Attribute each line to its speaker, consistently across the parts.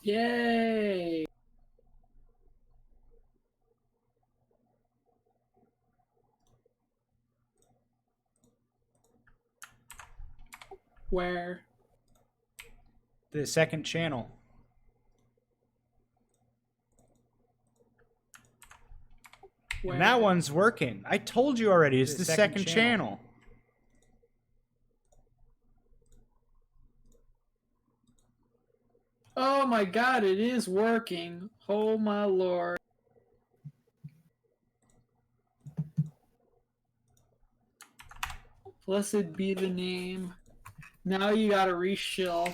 Speaker 1: Yay! Where?
Speaker 2: The second channel.
Speaker 1: Where?
Speaker 2: And that one's working. I told you already. It's the second channel.
Speaker 1: Oh my god, it is working. Oh my lord. Blessed be the name. Now you gotta reshill.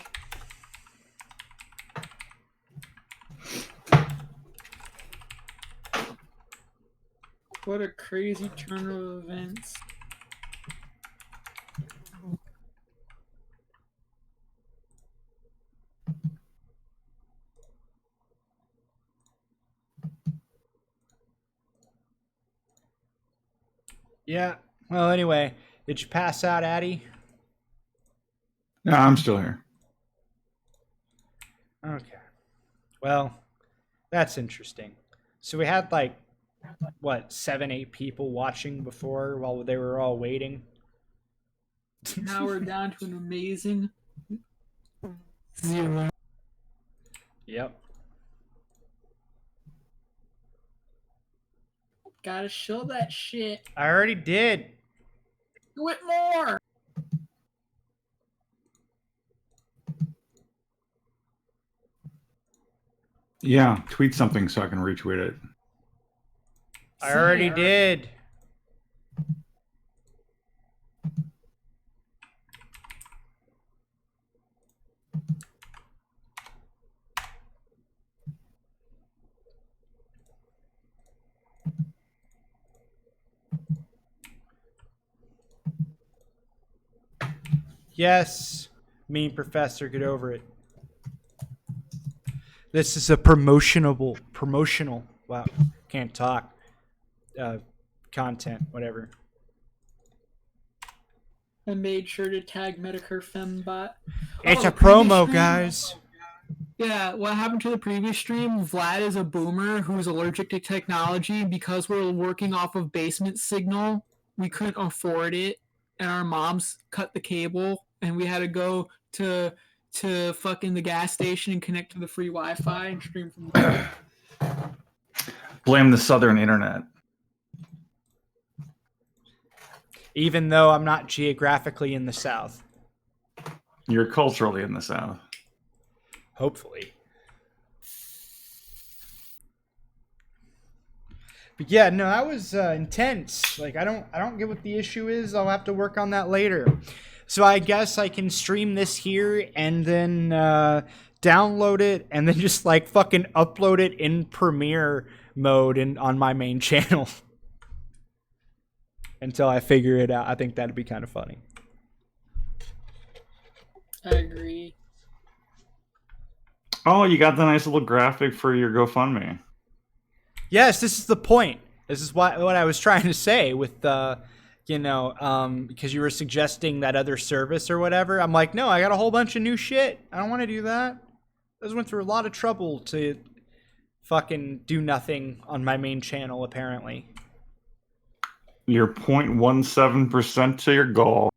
Speaker 1: What a crazy turn of events.
Speaker 2: Yeah. Well, anyway, did you pass out, Addy?
Speaker 3: No, I'm still here.
Speaker 2: Okay. Well, that's interesting. So we had like, what, 7, 8 people watching before while they were all waiting?
Speaker 1: Now we're down to an amazing 0.
Speaker 2: Yep.
Speaker 1: Gotta show that shit.
Speaker 2: I already did.
Speaker 1: Do it more!
Speaker 3: Yeah, tweet something so I can retweet it.
Speaker 2: I already did. Yes, mean professor, get over it. This is a promotional, wow, can't talk, content, whatever.
Speaker 1: I made sure to tag Medicare Fembot.
Speaker 2: It's a promo, guys.
Speaker 1: Yeah, what happened to the previous stream? Vlad is a boomer who's allergic to technology. Because we're working off of basement signal, we couldn't afford it, and our moms cut the cable, and we had to go to fucking the gas station and connect to the free Wi-Fi and stream from there.
Speaker 3: Blame the Southern Internet.
Speaker 2: Even though I'm not geographically in the South.
Speaker 3: You're culturally in the South.
Speaker 2: Hopefully. But yeah, no, that was intense. Like I don't get what the issue is. I'll have to work on that later. So I guess I can stream this here and then download it and then just like fucking upload it in Premiere mode and on my main channel until I figure it out. I think that'd be kind of funny.
Speaker 1: I agree.
Speaker 3: Oh, you got the nice little graphic for your GoFundMe.
Speaker 2: Yes, this is the point. This is what I was trying to say with because you were suggesting that other service or whatever. I'm like, no, I got a whole bunch of new shit. I don't want to do that. I just went through a lot of trouble to fucking do nothing on my main channel, apparently.
Speaker 3: You're 0.17% to your goal.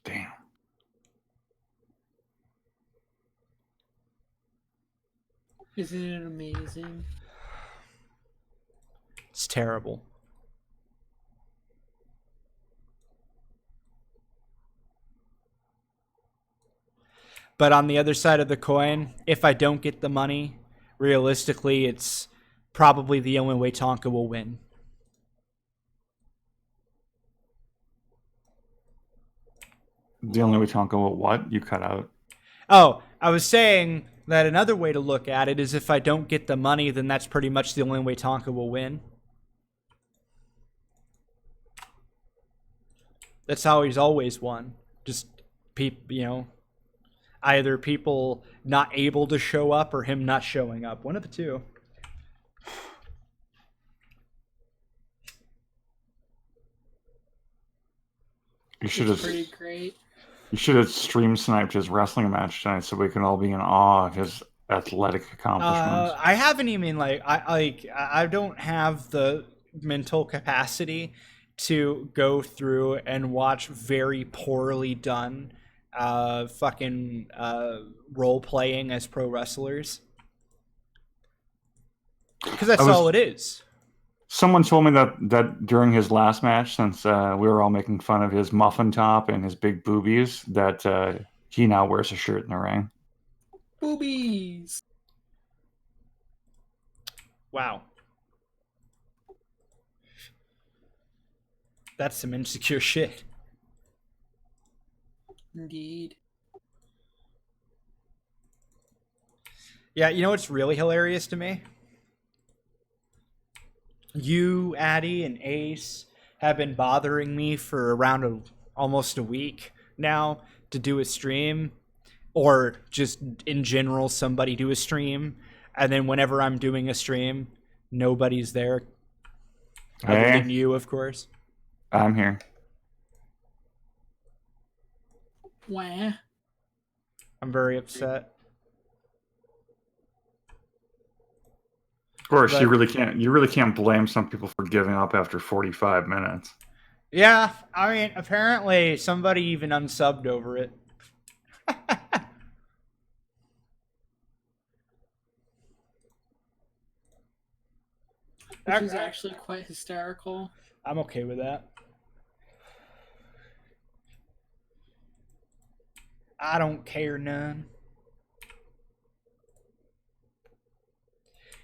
Speaker 3: Damn.
Speaker 1: Isn't it amazing?
Speaker 2: It's terrible. But on the other side of the coin, if I don't get the money, realistically, it's probably the only way Tonka will win.
Speaker 3: The only way Tonka will what? You cut out.
Speaker 2: Oh, I was saying that another way to look at it is if I don't get the money, then that's pretty much the only way Tonka will win. That's how he's always won. Just people, either people not able to show up or him not showing up. One of the two.
Speaker 3: You should have
Speaker 1: pretty great.
Speaker 3: You should have stream sniped his wrestling match tonight so we can all be in awe of his athletic accomplishments.
Speaker 2: I haven't even I don't have the mental capacity to go through and watch very poorly done fucking role playing as pro wrestlers, because that's all it is.
Speaker 3: Someone told me that during his last match, since we were all making fun of his muffin top and his big boobies, that he now wears a shirt in the ring.
Speaker 1: Boobies.
Speaker 2: Wow. That's some insecure shit.
Speaker 1: Indeed.
Speaker 2: Yeah, you know what's really hilarious to me? You, Addy, and Ace have been bothering me for around almost a week now to do a stream, or just in general, somebody do a stream. And then whenever I'm doing a stream, nobody's there. Other
Speaker 3: Hey,
Speaker 2: than you, of course.
Speaker 3: I'm here.
Speaker 1: Wah.
Speaker 2: I'm very upset.
Speaker 3: Of course,
Speaker 2: But-
Speaker 3: you really can't blame some people for giving up after 45 minutes.
Speaker 2: Yeah, I mean, apparently somebody even unsubbed over it.
Speaker 1: Which is actually quite hysterical.
Speaker 2: I'm okay with that. I don't care none.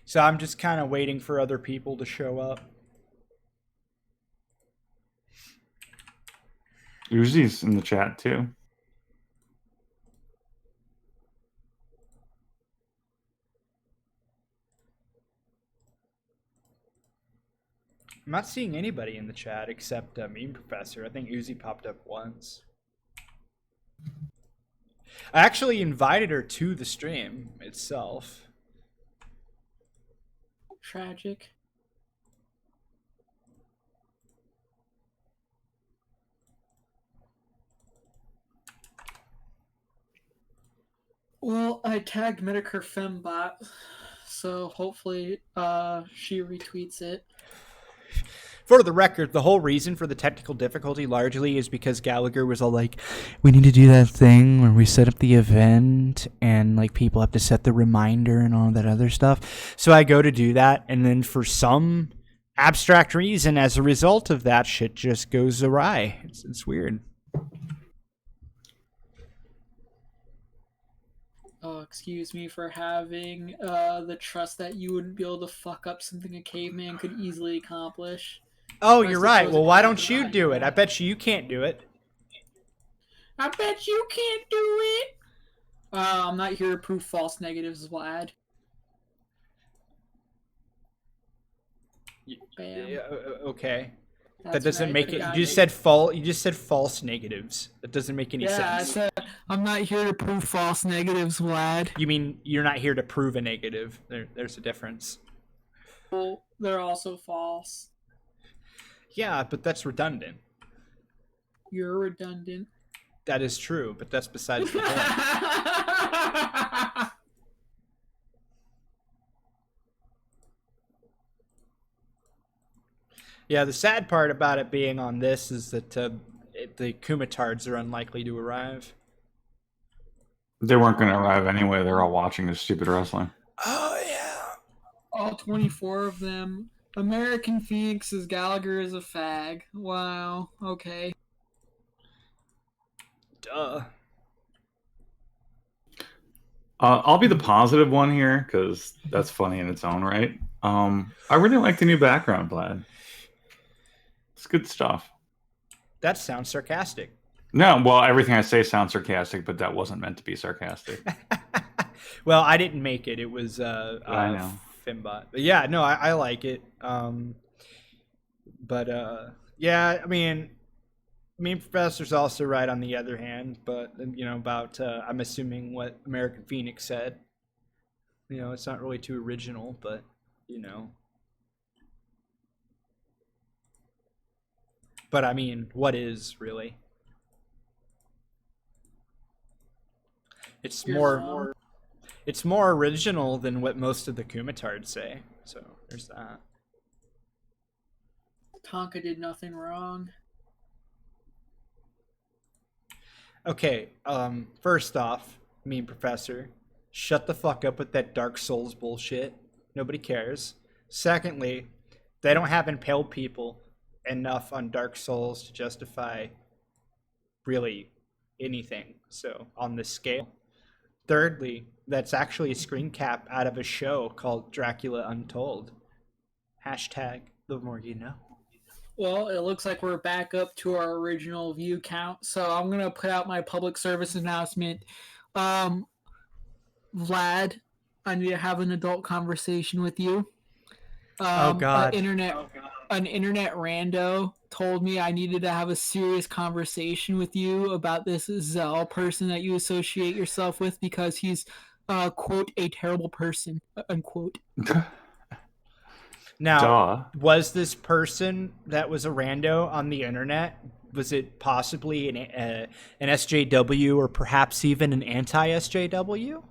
Speaker 2: So I'm just kind of waiting for other people to show up.
Speaker 3: Uzi's in the chat too.
Speaker 2: I'm not seeing anybody in the chat except Meme Professor. I think Uzi popped up once. I actually invited her to the stream itself.
Speaker 1: Tragic. Well, I tagged Medicare Fembot, so hopefully she retweets it.
Speaker 2: For the record, the whole reason for the technical difficulty largely is because Gallagher was all like, we need to do that thing where we set up the event and like people have to set the reminder and all that other stuff. So I go to do that, and then for some abstract reason, as a result of that, shit just goes awry. It's weird.
Speaker 1: Oh, excuse me for having the trust that you wouldn't be able to fuck up something a caveman could easily accomplish.
Speaker 2: Oh,
Speaker 1: Rest
Speaker 2: you're
Speaker 1: of
Speaker 2: right.
Speaker 1: those
Speaker 2: Well, why
Speaker 1: are
Speaker 2: don't you
Speaker 1: not
Speaker 2: do it?
Speaker 1: that.
Speaker 2: I bet you can't do it.
Speaker 1: I bet you can't do it. I'm not here to prove false negatives, Vlad. Bam.
Speaker 2: Yeah, okay.
Speaker 1: That's
Speaker 2: That doesn't
Speaker 1: right,
Speaker 2: make it.
Speaker 1: forgot
Speaker 2: You just
Speaker 1: it.
Speaker 2: said false. You just said false negatives. That doesn't make any
Speaker 1: Yeah, I
Speaker 2: sense.
Speaker 1: said I'm not here to prove false negatives, Vlad.
Speaker 2: You mean you're not here to prove a negative? There's a difference.
Speaker 1: Well, they're also false.
Speaker 2: Yeah, but that's redundant.
Speaker 1: You're redundant.
Speaker 2: That is true, but that's besides the point. Yeah, the sad part about it being on this is that the Kumatards are unlikely to arrive.
Speaker 3: They weren't going to arrive anyway. They're all watching this stupid wrestling.
Speaker 2: Oh, yeah.
Speaker 1: All 24 of them. American Phoenix says Gallagher is a fag. Wow. Okay.
Speaker 2: Duh.
Speaker 3: I'll be the positive one here because that's funny in its own right. I really like the new background, Vlad. It's good stuff.
Speaker 2: That sounds sarcastic.
Speaker 3: No, well, everything I say sounds sarcastic, but that wasn't meant to be sarcastic.
Speaker 2: Well, I didn't make it. It was
Speaker 3: I know.
Speaker 2: Fimbot. But yeah, no, I like it. But yeah, I mean, Professor's also right on the other hand. But you know about I'm assuming what American Phoenix said. You know, it's not really too original, but you know. But I mean, what is really? It's more. It's more original than what most of the Kumatards say. So there's that.
Speaker 1: Tonka did nothing wrong.
Speaker 2: Okay, first off, mean professor, shut the fuck up with that Dark Souls bullshit. Nobody cares. Secondly, they don't have impaled people enough on Dark Souls to justify really anything. So on this scale. Thirdly, that's actually a screen cap out of a show called Dracula Untold. Hashtag the more you know.
Speaker 1: Well, it looks like we're back up to our original view count, so I'm gonna put out my public service announcement. Vlad, I need to have an adult conversation with you.
Speaker 2: Oh God.
Speaker 1: An internet rando told me I needed to have a serious conversation with you about this Zell person that you associate yourself with because he's quote a terrible person unquote.
Speaker 2: Now, was this person that was a rando on the internet? Was it possibly an SJW or perhaps even an anti-SJW?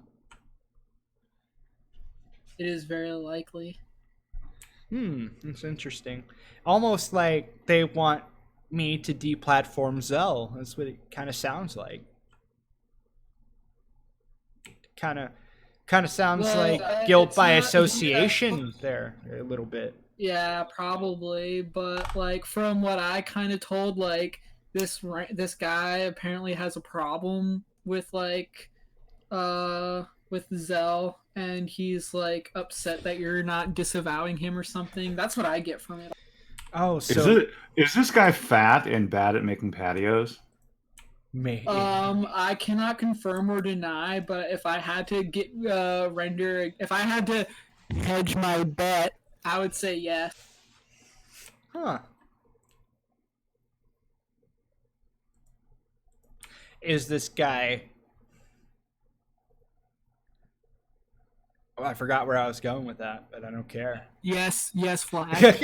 Speaker 1: It is very likely.
Speaker 2: That's interesting. Almost like they want me to deplatform Zell. That's what it kind of sounds like. Kind of sounds like guilt by association there a little bit.
Speaker 1: Yeah, probably, but like from what I kind of told, like this guy apparently has a problem with with Zell, and he's like upset that you're not disavowing him or something. That's what I get from it.
Speaker 2: Oh, so
Speaker 3: is this guy fat and bad at making patios?
Speaker 2: Maybe.
Speaker 1: I cannot confirm or deny, but if I had to if I had to hedge my bet, I would say yes.
Speaker 2: Huh. Is this guy... Oh, I forgot where I was going with that, but I don't care.
Speaker 1: Yes, Flash.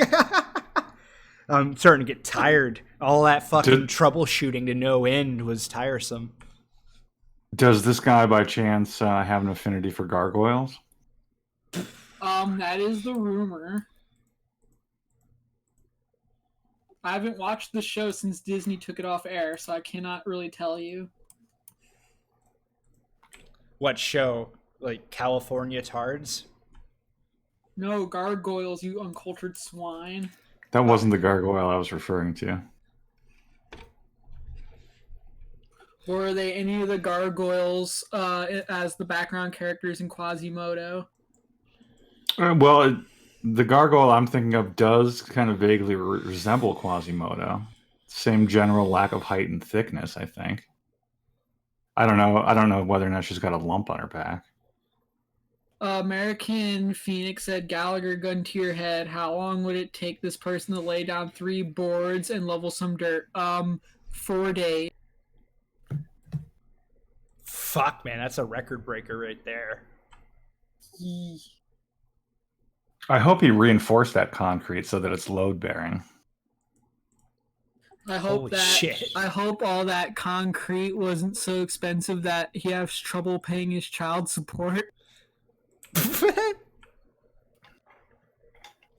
Speaker 2: I'm starting to get tired. All that fucking troubleshooting to no end was tiresome.
Speaker 3: Does this guy by chance have an affinity for gargoyles?
Speaker 1: That is the rumor. I haven't watched the show since Disney took it off air, so I cannot really tell you.
Speaker 2: What show? Like California Tards?
Speaker 1: No, gargoyles, you uncultured swine.
Speaker 3: That wasn't the gargoyle I was referring to.
Speaker 1: Were they any of the gargoyles as the background characters in Quasimodo?
Speaker 3: The gargoyle I'm thinking of does kind of vaguely resemble Quasimodo. Same general lack of height and thickness, I think. I don't know whether or not she's got a lump on her back.
Speaker 1: American Phoenix said, Gallagher, gun to your head. How long would it take this person to lay down 3 boards and level some dirt? 4 days.
Speaker 2: Fuck, man, that's a record breaker right there.
Speaker 3: I hope he reinforced that concrete so that it's load bearing.
Speaker 1: I hope all that concrete wasn't so expensive that he has trouble paying his child support.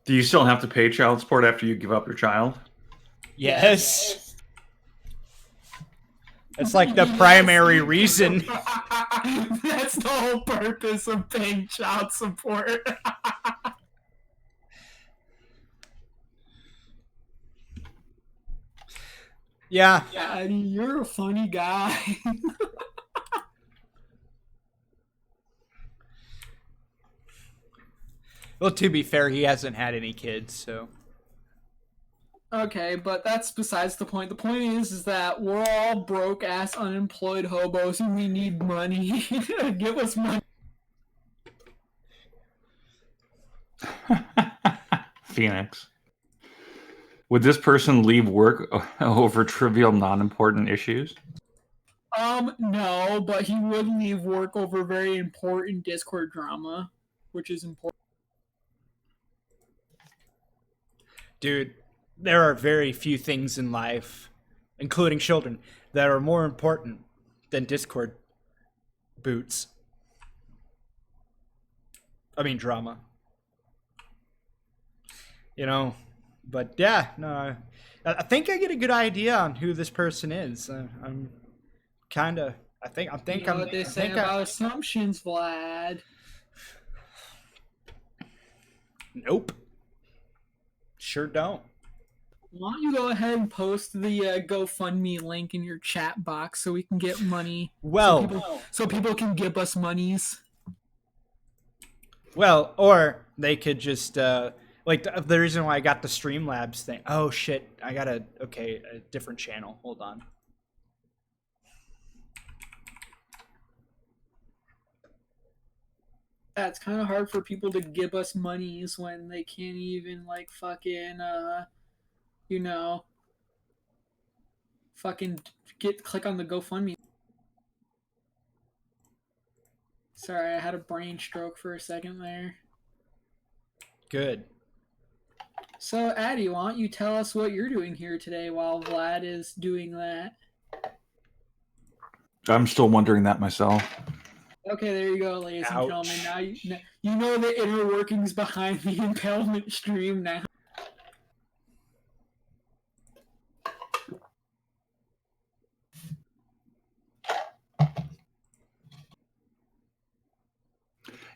Speaker 3: Do you still have to pay child support after you give up your child?
Speaker 2: Yes. It's like the primary reason.
Speaker 1: That's the whole purpose of paying child support.
Speaker 2: Yeah.
Speaker 1: You're a funny guy.
Speaker 2: Well, to be fair, he hasn't had any kids, so.
Speaker 1: Okay, but that's besides the point. The point is that we're all broke-ass unemployed hobos and we need money. Give us money.
Speaker 3: Phoenix. Would this person leave work over trivial, non-important issues?
Speaker 1: No, but he would leave work over very important Discord drama, which is important.
Speaker 2: Dude, there are very few things in life, including children, that are more important than Discord boots. I mean drama. You know, but yeah, no, I think I get a good idea on who this person is. I'm kind of.
Speaker 1: You know what they say about assumptions, Vlad.
Speaker 2: Nope. Sure don't.
Speaker 1: Why don't you go ahead and post the GoFundMe link in your chat box so we can get money?
Speaker 2: Well,
Speaker 1: so people can give us monies.
Speaker 2: well, or they could just like the reason why I got the Streamlabs thing. Oh shit, I got a different channel. Hold on.
Speaker 1: Yeah, it's kind of hard for people to give us monies when they can't even like fucking you know, fucking click on the GoFundMe. Sorry, I had a brain stroke for a second there.
Speaker 2: Good.
Speaker 1: So, Addy, why don't you tell us what you're doing here today while Vlad is doing that?
Speaker 3: I'm still wondering that myself.
Speaker 1: Okay, there you go, ladies and
Speaker 2: Ouch.
Speaker 1: gentlemen. Now you know the inner workings behind the impalement stream now.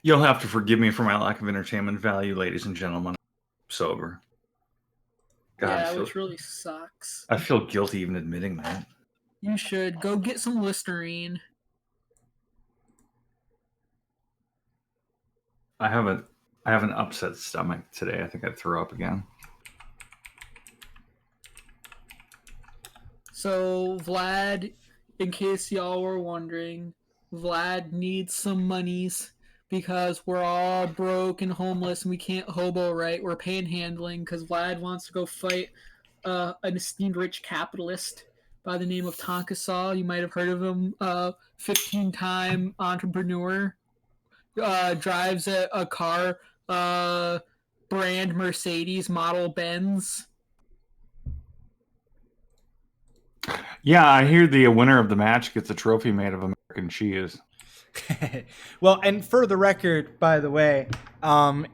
Speaker 3: You'll have to forgive me for my lack of entertainment value, ladies and gentlemen. I'm sober. God,
Speaker 1: Yeah, which really sucks.
Speaker 3: I feel guilty even admitting that.
Speaker 1: You should go get some Listerine.
Speaker 3: I have an upset stomach today. I think I threw up again.
Speaker 1: So, Vlad, in case y'all were wondering, Vlad needs some monies because we're all broke and homeless and we can't hobo right. We're panhandling because Vlad wants to go fight an esteemed rich capitalist by the name of Tonka Saw. You might have heard of him. 15-time entrepreneur. Drives a car, brand Mercedes model Benz.
Speaker 3: Yeah, I hear the winner of the match gets a trophy made of American cheese.
Speaker 2: Well, and for the record, by the way,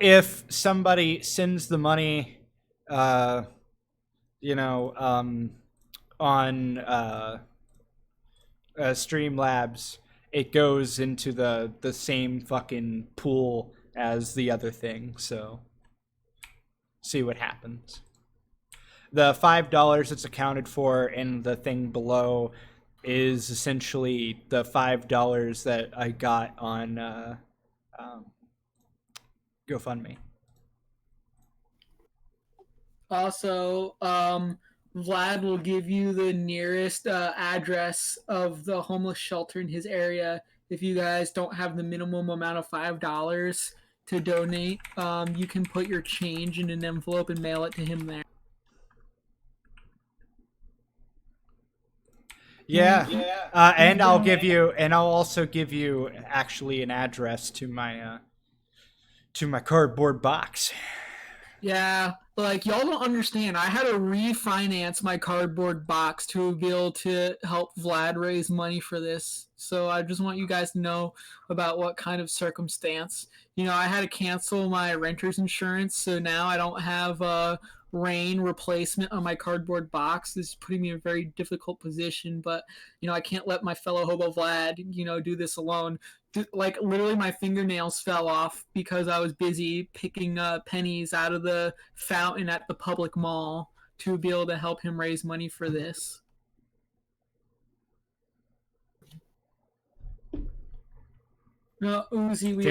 Speaker 2: if somebody sends the money, on Streamlabs, it goes into the same fucking pool as the other thing. So, see what happens. The $5 that's accounted for in the thing below is essentially the $5 that I got on GoFundMe.
Speaker 1: Also, Vlad will give you the nearest address of the homeless shelter in his area. If you guys don't have the minimum amount of $5 to donate, you can put your change in an envelope and mail it to him there.
Speaker 2: Yeah, and I'll also give you actually an address to my cardboard box.
Speaker 1: Yeah, like y'all don't understand. I had to refinance my cardboard box to be able to help Vlad raise money for this. So I just want you guys to know about what kind of circumstance. I had to cancel my renter's insurance, so now I don't have a rain replacement on my cardboard box. This is putting me in a very difficult position, but I can't let my fellow hobo Vlad, do this alone. Like literally my fingernails fell off because I was busy picking pennies out of the fountain at the public mall to be able to help him raise money for this. No, Uzi, we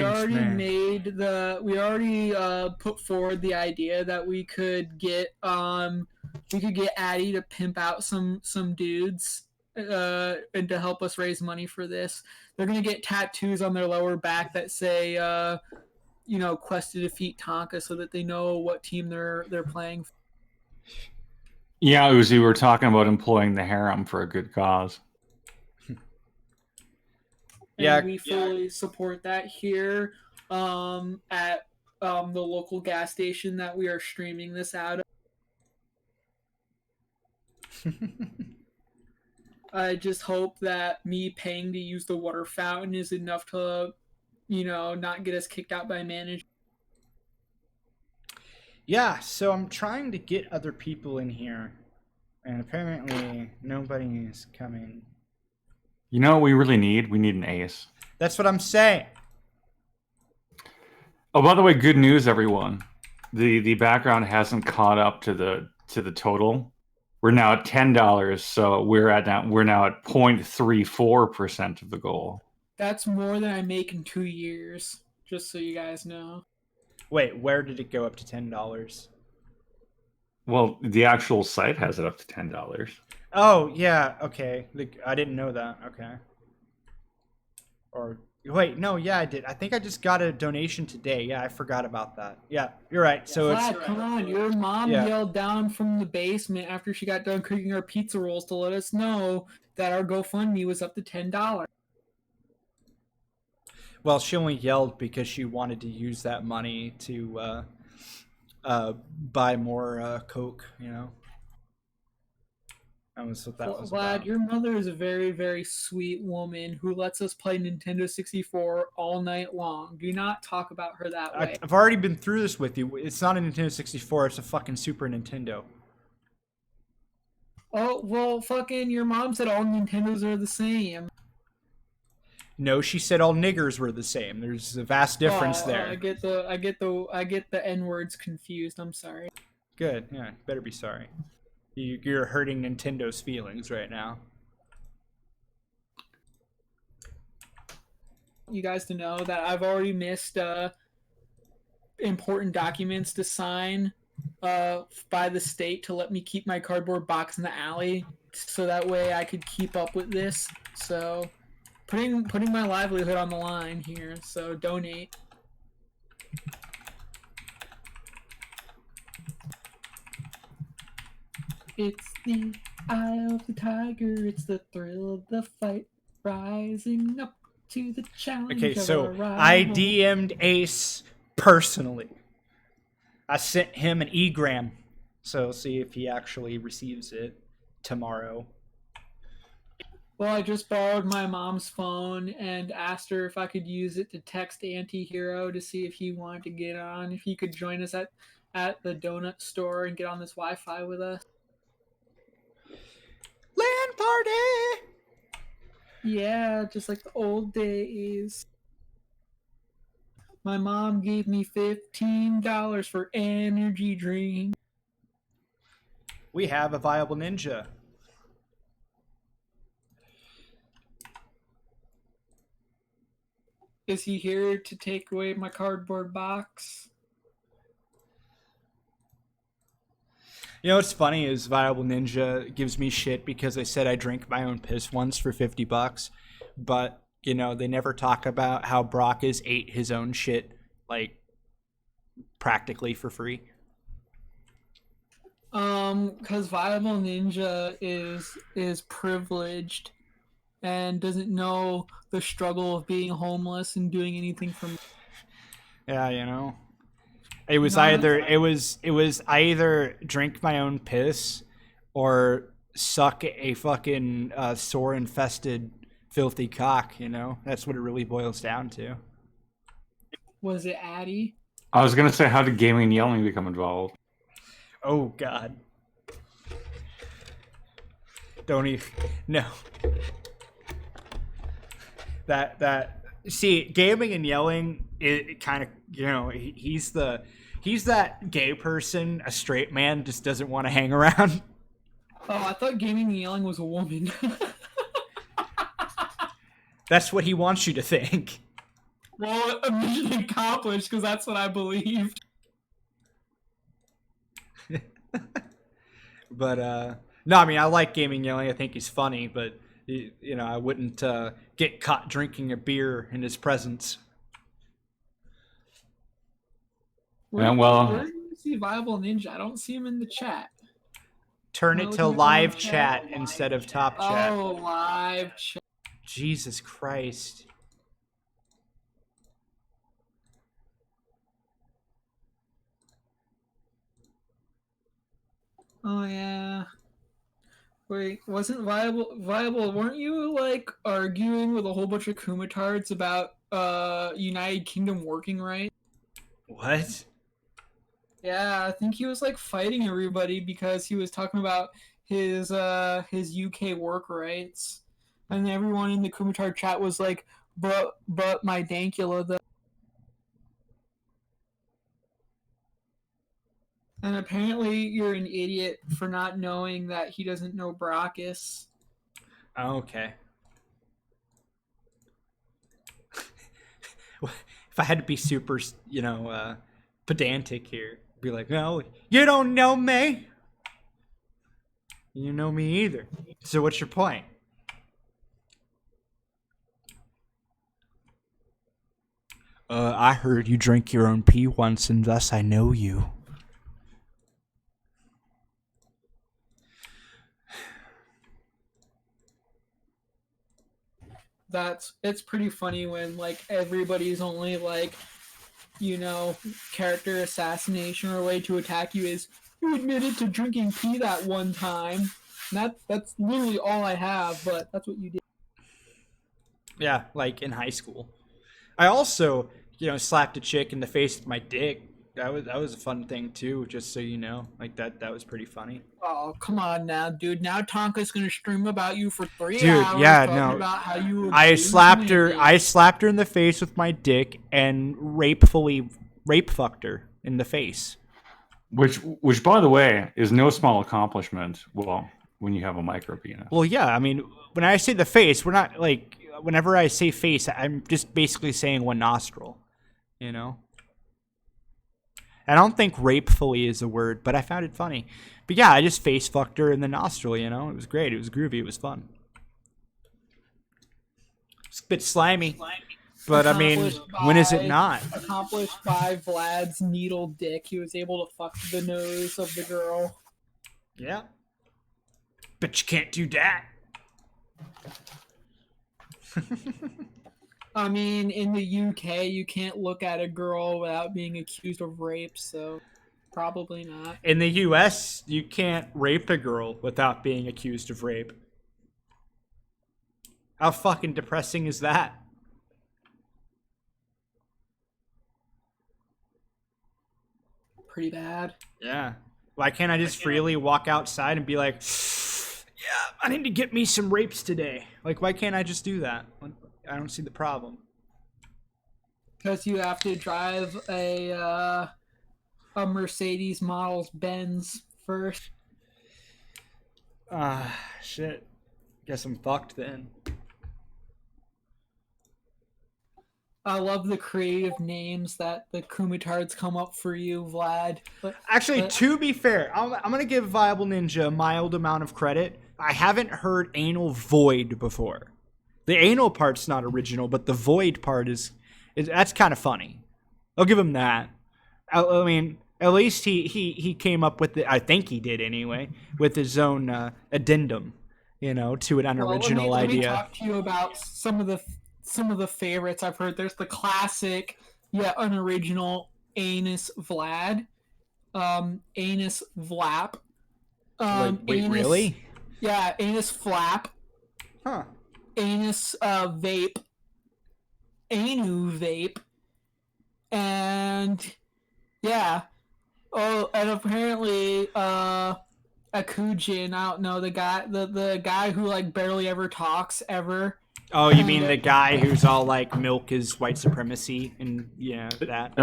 Speaker 1: already put forward the idea that we could get Addy to pimp out some dudes and to help us raise money for this. They're gonna get tattoos on their lower back that say quest to defeat Tonka so that they know what team they're playing for.
Speaker 3: Yeah, Uzi, we're talking about employing the harem for a good cause.
Speaker 1: And we fully support that here at the local gas station that we are streaming this out of. I just hope that me paying to use the water fountain is enough to not get us kicked out by management.
Speaker 2: Yeah, so I'm trying to get other people in here, and apparently nobody is coming.
Speaker 3: You know what we really need? We need an ace.
Speaker 2: That's what I'm saying.
Speaker 3: Oh, by the way, good news, everyone. The background hasn't caught up to the total. We're now at $10, so we're now at 0.34% of the goal.
Speaker 1: That's more than I make in 2 years, just so you guys know.
Speaker 2: Wait, where did it go up to $10?
Speaker 3: Well, the actual site has it up to $10.
Speaker 2: Oh, yeah, okay. I didn't know that. Okay. Or wait, no, yeah, I did. I think I just got a donation today. Yeah, I forgot about that. Yeah, you're right. So
Speaker 1: Vlad,
Speaker 2: it's
Speaker 1: come on. Your mom
Speaker 2: Yeah.
Speaker 1: yelled down from the basement after she got done cooking our pizza rolls to let us know that our GoFundMe was up to $10.
Speaker 2: well, she only yelled because she wanted to use that money to buy more Coke. That was what that was
Speaker 1: Vlad,
Speaker 2: about.
Speaker 1: your mother is a very, very sweet woman who lets us play Nintendo 64 all night long. Do not talk about her that way.
Speaker 2: I've already been through this with you. It's not a Nintendo 64. It's a fucking Super Nintendo.
Speaker 1: Oh, well, fucking your mom said all Nintendos are the same.
Speaker 2: No, she said all niggers were the same. There's a vast difference there.
Speaker 1: I get the N words confused. I'm sorry.
Speaker 2: Good. Yeah, better be sorry. You're hurting Nintendo's feelings right now.
Speaker 1: You guys to know that I've already missed important documents to sign by the state to let me keep my cardboard box in the alley, so that way I could keep up with this. So putting my livelihood on the line here. So donate. It's the eye of the tiger. It's the thrill of the fight, rising up to the challenge.
Speaker 2: Okay,
Speaker 1: of
Speaker 2: so
Speaker 1: our rival.
Speaker 2: I DM'd Ace personally. I sent him an e-gram. So see if he actually receives it tomorrow.
Speaker 1: Well, I just borrowed my mom's phone and asked her if I could use it to text Anti-Hero to see if he wanted to get on, if he could join us at the donut store and get on this Wi-Fi with us.
Speaker 2: LAN party!
Speaker 1: Yeah, just like the old days. My mom gave me $15 for energy drink.
Speaker 2: We have a viable ninja.
Speaker 1: Is he here to take away my cardboard box?
Speaker 2: You know what's funny is Viable Ninja gives me shit because I said I drank my own piss once for $50, but they never talk about how Brock has ate his own shit like practically for free.
Speaker 1: Because Viable Ninja is privileged and doesn't know the struggle of being homeless and doing anything from.
Speaker 2: Yeah, It was I either drink my own piss or suck a fucking sore infested filthy cock, That's what it really boils down to.
Speaker 1: Was it Addy?
Speaker 3: I was gonna say, how did gaming and yelling become involved?
Speaker 2: Oh god. Don't even no. That see, gaming and yelling, it kind of he's that gay person a straight man just doesn't want to hang around.
Speaker 1: Oh, I thought gaming and yelling was a woman.
Speaker 2: That's what he wants you to think.
Speaker 1: Well, mission accomplished, because that's what I believed.
Speaker 2: But no, I mean, I like gaming and yelling. I think he's funny, but I wouldn't get caught drinking a beer in his presence.
Speaker 3: Yeah, well,
Speaker 1: where do you see Viable Ninja? I don't see him in the chat.
Speaker 2: Turn it to live chat instead of top chat.
Speaker 1: Oh, live chat.
Speaker 2: Jesus Christ.
Speaker 1: Oh yeah. Wait, wasn't Viable? Weren't you like arguing with a whole bunch of Kumatards about United Kingdom working rights.
Speaker 2: What?
Speaker 1: Yeah, I think he was like fighting everybody because he was talking about his UK work rights, and everyone in the Kumatar chat was like, but my dankula though. And apparently you're an idiot for not knowing that he doesn't know Brachus.
Speaker 2: Okay. If I had to be super, pedantic here, be like, no, you don't know me. You know me either. So what's your point? I heard you drank your own pee once, and thus I know you.
Speaker 1: It's pretty funny when like everybody's only like, character assassination or a way to attack you is you admitted to drinking pee that one time. And that's literally all I have, but that's what you did.
Speaker 2: Yeah, like in high school. I also, slapped a chick in the face with my dick. That was a fun thing too, just so you know. Like that was pretty funny.
Speaker 1: Oh, come on now, dude. Now Tonka's gonna stream about you for 3
Speaker 2: Dude,
Speaker 1: hours
Speaker 2: yeah,
Speaker 1: talking
Speaker 2: no.
Speaker 1: about how you
Speaker 2: I
Speaker 1: abused
Speaker 2: slapped her.
Speaker 1: women.
Speaker 2: I slapped her in the face with my dick and rape fucked her in the face.
Speaker 3: Which, by the way, is no small accomplishment. Well, when you have a micro penis.
Speaker 2: Well, yeah. I mean, when I say the face, we're not like. Whenever I say face, I'm just basically saying one nostril. You know. I don't think rapefully is a word, but I found it funny. But yeah, I just face fucked her in the nostril. It was great. It was groovy. It was fun. It's a bit slimy. But I mean, when is it not?
Speaker 1: Accomplished by Vlad's needle dick. He was able to fuck the nose of the girl.
Speaker 2: Yeah. But you can't do that.
Speaker 1: I mean, in the UK, you can't look at a girl without being accused of rape, so probably not.
Speaker 2: In the US, you can't rape a girl without being accused of rape. How fucking depressing is that?
Speaker 1: Pretty bad.
Speaker 2: Yeah. Why can't I just freely walk outside and be like, yeah, I need to get me some rapes today? Like, why can't I just do that? I don't see the problem.
Speaker 1: Because you have to drive a Mercedes Model Benz first.
Speaker 2: Shit. Guess I'm fucked then.
Speaker 1: I love the creative names that the Kumitards come up for you, Vlad.
Speaker 2: Actually, to be fair, I'm going to give Viable Ninja a mild amount of credit. I haven't heard anal void before. The anal part's not original, but the void part is that's kind of funny. I'll give him that. I mean, at least he came up with it. I think he did anyway, with his own addendum, to an unoriginal idea.
Speaker 1: Let me talk to you about some of the favorites I've heard. There's the classic, yet unoriginal Anus Vlad, Anus Vlap.
Speaker 2: Wait,
Speaker 1: Anus,
Speaker 2: really?
Speaker 1: Yeah, Anus Flap.
Speaker 2: Huh.
Speaker 1: Anus Vape. Anu Vape. And yeah. Oh, and apparently Akujin, I don't know, the guy who like barely ever talks ever.
Speaker 2: Oh, you mean the guy who's all like milk is white supremacy and that?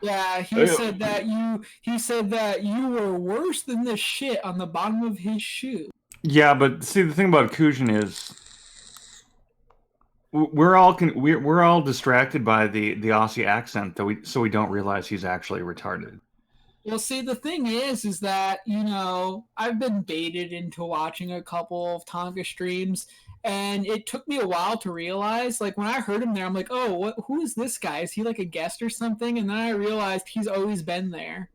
Speaker 1: Yeah, he said that you were worse than the shit on the bottom of his shoe.
Speaker 3: Yeah, but see, the thing about Kujin is we're all distracted by the Aussie accent so we don't realize he's actually retarded.
Speaker 1: Well, see, the thing is that I've been baited into watching a couple of Tonka streams, and it took me a while to realize. Like when I heard him there, I'm like, oh, who is this guy? Is he like a guest or something? And then I realized he's always been there,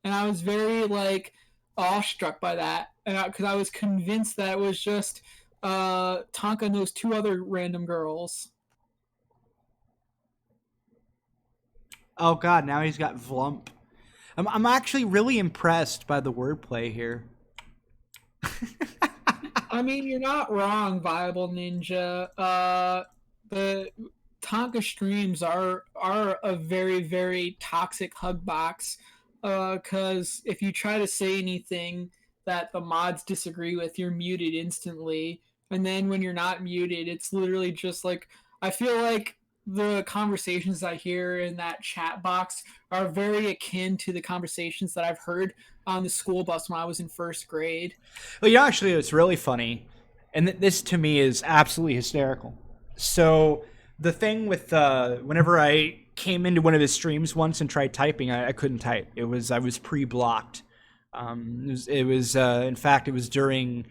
Speaker 1: and I was very like awestruck by that, and because I was convinced that it was just Tonka and those two other random girls.
Speaker 2: Oh God, now he's got Vlump. I'm actually really impressed by the wordplay here.
Speaker 1: I mean, you're not wrong, Viable Ninja. Tonka streams are a very very toxic hug box, because if you try to say anything that the mods disagree with, you're muted instantly, and then when you're not muted, it's literally just like, I feel like the conversations I hear in that chat box are very akin to the conversations that I've heard on the school bus when I was in first grade.
Speaker 2: Well, actually, it's really funny, and this to me is absolutely hysterical. So the thing with whenever I came into one of his streams once and tried typing, I couldn't type. I was pre-blocked. In fact, it was during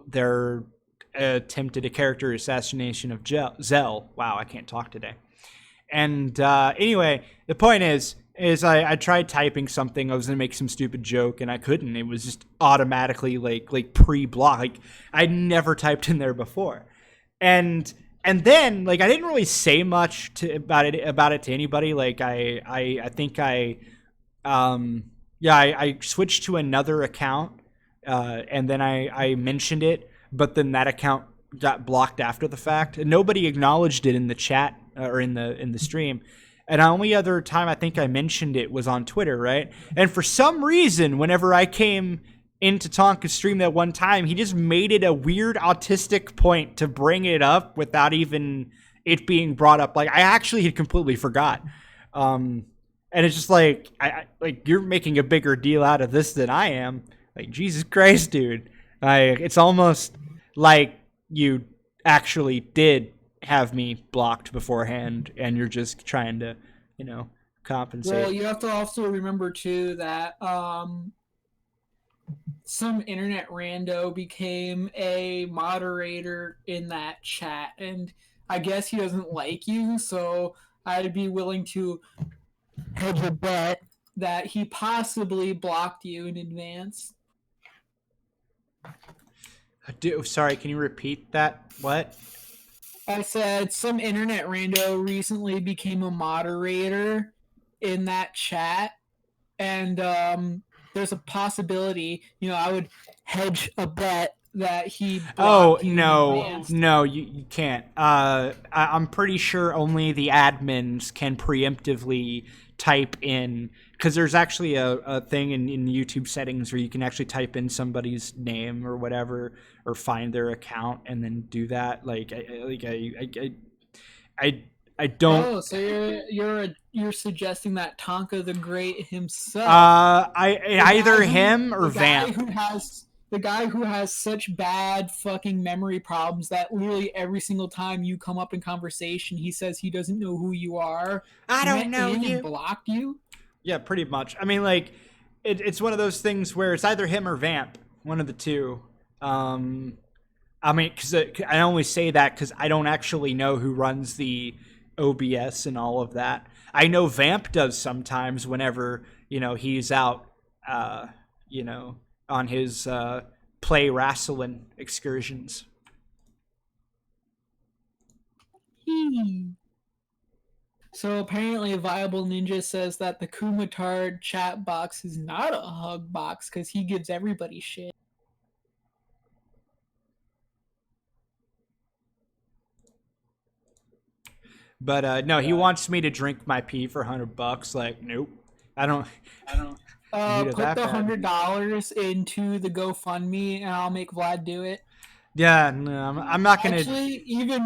Speaker 2: their attempted a character assassination of Zell. Wow, I can't talk today. And anyway, the point is I tried typing something. I was gonna make some stupid joke and I couldn't. It was just automatically like pre-block. Like I'd never typed in there before, and then like I didn't really say much about it to anybody. Like I think I switched to another account, and then I mentioned it, but then that account got blocked after the fact, and nobody acknowledged it in the chat or in the stream. And the only other time I think I mentioned it was on Twitter, right? And for some reason, whenever I came into Tonka's stream that one time, he just made it a weird autistic point to bring it up without even it being brought up. Like I actually had completely forgot. And it's just like like you're making a bigger deal out of this than I am. Like Jesus Christ, dude. It's almost like you actually did have me blocked beforehand, and you're just trying to, compensate.
Speaker 1: Well, you have to also remember too that some internet rando became a moderator in that chat, and I guess he doesn't like you, so I'd be willing to hedge a bet that he possibly blocked you in advance.
Speaker 2: Sorry, can you repeat that? What?
Speaker 1: I said some internet rando recently became a moderator in that chat, and there's a possibility, I would hedge a bet that he blocked you in advance.
Speaker 2: No, you can't. I'm pretty sure only the admins can preemptively type in, because there's actually a thing in YouTube settings where you can actually type in somebody's name or whatever, or find their account and then do that. I don't.
Speaker 1: Oh, so you're suggesting that Tonka the Great himself?
Speaker 2: Either him or Vamp.
Speaker 1: The guy who has such bad fucking memory problems that literally every single time you come up in conversation, he says he doesn't know who you are.
Speaker 2: I don't know you.
Speaker 1: And blocked you. Yeah,
Speaker 2: pretty much. I mean, like, it's one of those things where it's either him or Vamp, one of the two. I mean, because I only say that because I don't actually know who runs the OBS and all of that. I know Vamp does sometimes whenever he's out, on his play wrestling excursions.
Speaker 1: So apparently Viable Ninja says that the Kumatard chat box is not a hug box because he gives everybody shit.
Speaker 2: But no, he wants me to drink my pee for $100. Like, nope, I don't.
Speaker 1: Put the $100 into the GoFundMe, and I'll make Vlad do it.
Speaker 2: Yeah, no, I'm not gonna.
Speaker 1: Actually,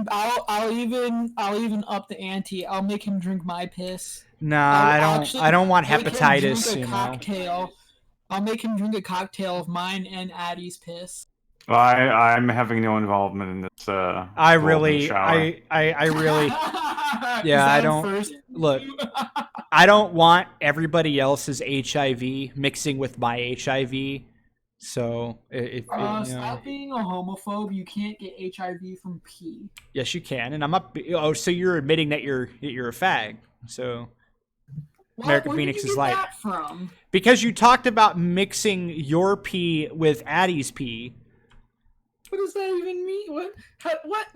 Speaker 1: I'll even up the ante. I'll make him drink my piss.
Speaker 2: Nah, I don't want hepatitis.
Speaker 1: Cocktail. I'll make him drink a cocktail of mine and Addie's piss.
Speaker 3: Well, I'm having no involvement in this.
Speaker 2: I really. Yeah, I don't look. I don't want everybody else's HIV mixing with my HIV. So
Speaker 1: stop being a homophobe. You can't get HIV from pee.
Speaker 2: Yes, you can, and I'm up. Oh, so you're admitting that you're a fag. So American Phoenix is like
Speaker 1: that from?
Speaker 2: Because you talked about mixing your pee with Addie's pee.
Speaker 1: What does that even mean? What?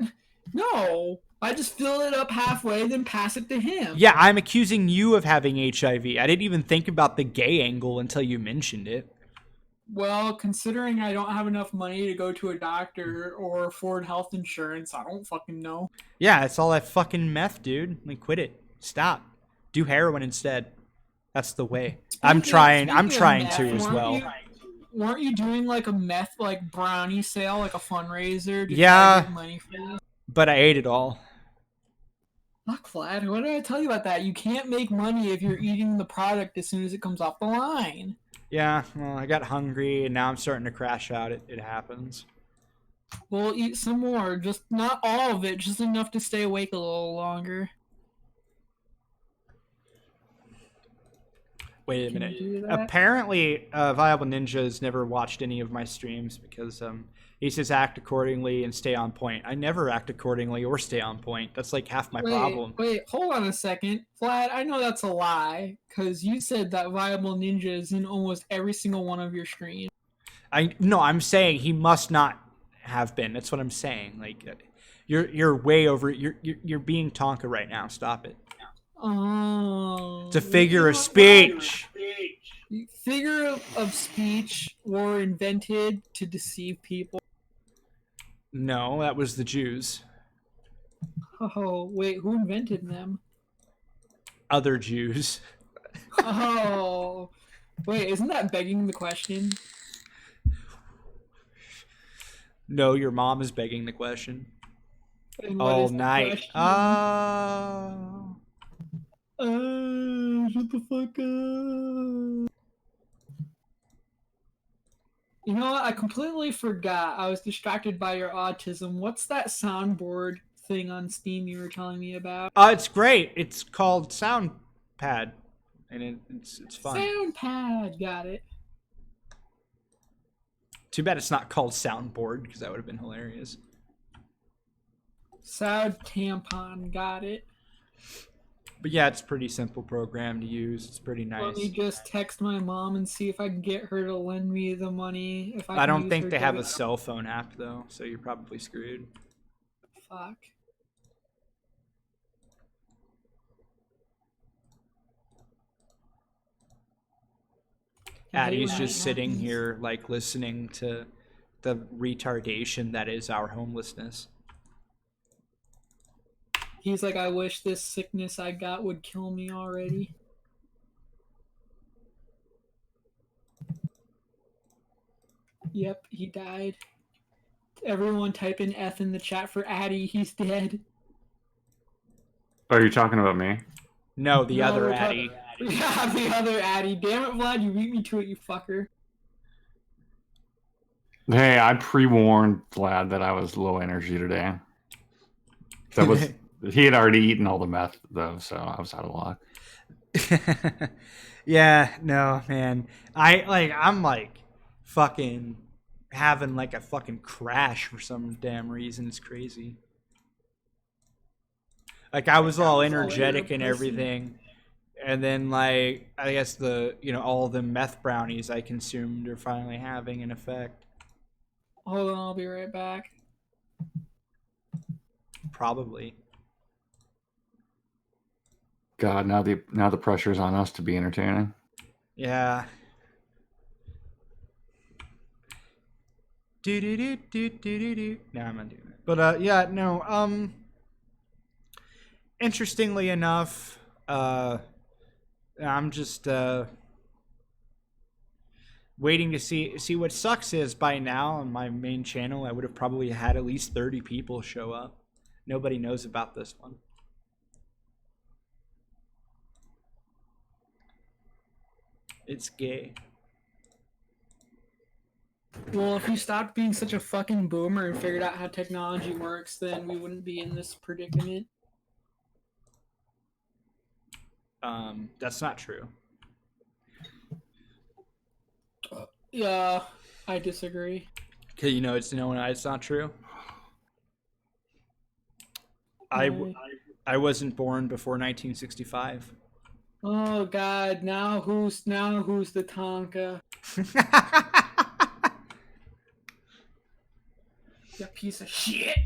Speaker 1: No. I just fill it up halfway, then pass it to him.
Speaker 2: Yeah, I'm accusing you of having HIV. I didn't even think about the gay angle until you mentioned it.
Speaker 1: Well, considering I don't have enough money to go to a doctor or afford health insurance, I don't fucking know.
Speaker 2: Yeah, it's all that fucking meth, dude. Like, quit it. Stop. Do heroin instead. That's the way. I'm trying
Speaker 1: Speaking of meth,
Speaker 2: to as well.
Speaker 1: Weren't you doing like a meth like brownie sale, like a fundraiser to try to
Speaker 2: Yeah,
Speaker 1: get money for this?
Speaker 2: but I ate it all.
Speaker 1: Fuck, Vlad. What did I tell you about that? You can't make money if you're eating the product as soon as it comes off the line.
Speaker 2: Yeah, well, I got hungry and now I'm starting to crash out. It happens.
Speaker 1: We'll eat some more. Just not all of it, just enough to stay awake a little longer.
Speaker 2: Wait a
Speaker 1: Can
Speaker 2: minute.
Speaker 1: you do that?
Speaker 2: Apparently, Viable Ninja has never watched any of my streams because he says act accordingly and stay on point. I never act accordingly or stay on point. That's like half my problem.
Speaker 1: Wait, hold on a second. Vlad, I know that's a lie, because you said that Viable Ninja is in almost every single one of your streams.
Speaker 2: I'm saying he must not have been. That's what I'm saying. Like, you're way over. You're being Tonka right now. Stop it.
Speaker 1: Oh.
Speaker 2: It's a figure of speech.
Speaker 1: Figure of speech were invented to deceive people.
Speaker 2: No, that was the Jews.
Speaker 1: Oh, wait, who invented them?
Speaker 2: Other Jews.
Speaker 1: Oh, wait, isn't that begging the question?
Speaker 2: No, your mom is begging the question.
Speaker 1: And what
Speaker 2: All
Speaker 1: is the
Speaker 2: night.
Speaker 1: question?
Speaker 2: Oh.
Speaker 1: Shut the fuck up. You know what? I completely forgot. I was distracted by your autism. What's that soundboard thing on Steam you were telling me about?
Speaker 2: It's great. It's called SoundPad, and it's fun.
Speaker 1: Soundpad, got it.
Speaker 2: Too bad it's not called Soundboard because that would have been hilarious.
Speaker 1: Sound tampon, got it.
Speaker 2: But yeah, it's a pretty simple program to use. It's pretty nice.
Speaker 1: Let me just text my mom and see if I can get her to lend me the money. If
Speaker 2: I don't think they have a cell phone app though, so you're probably screwed.
Speaker 1: Fuck.
Speaker 2: Addie's just sitting here, like, listening to the retardation that is our homelessness.
Speaker 1: He's like, I wish this sickness I got would kill me already. Yep, he died. Everyone type in F in the chat for Addie. He's dead.
Speaker 3: Are you talking about me?
Speaker 2: No, the other Addie.
Speaker 1: Yeah, the other Addie. Damn it, Vlad, you beat me to it, you fucker.
Speaker 3: Hey, I pre-warned Vlad that I was low energy today. That was he had already eaten all the meth though, so I was out of luck.
Speaker 2: Yeah, no, man. I'm like fucking having like a fucking crash for some damn reason. It's crazy. Like I was all energetic and everything. And then, like, I guess all the meth brownies I consumed are finally having an effect.
Speaker 1: Hold on, I'll be right back.
Speaker 2: Probably.
Speaker 3: God, now the pressure's on us to be entertaining.
Speaker 2: Yeah. Do do do do do do do. No, I'm not doing it. But yeah, no. Interestingly enough, I'm just waiting to see what sucks is by now on my main channel I would have probably had at least 30 people show up. Nobody knows about this one. It's gay.
Speaker 1: Well, if you stopped being such a fucking boomer and figured out how technology works, then we wouldn't be in this predicament.
Speaker 2: That's not true.
Speaker 1: Yeah, I disagree.
Speaker 2: Okay, it's not true. I wasn't born before 1965.
Speaker 1: Oh God! Now who's the Tonka? You piece of shit.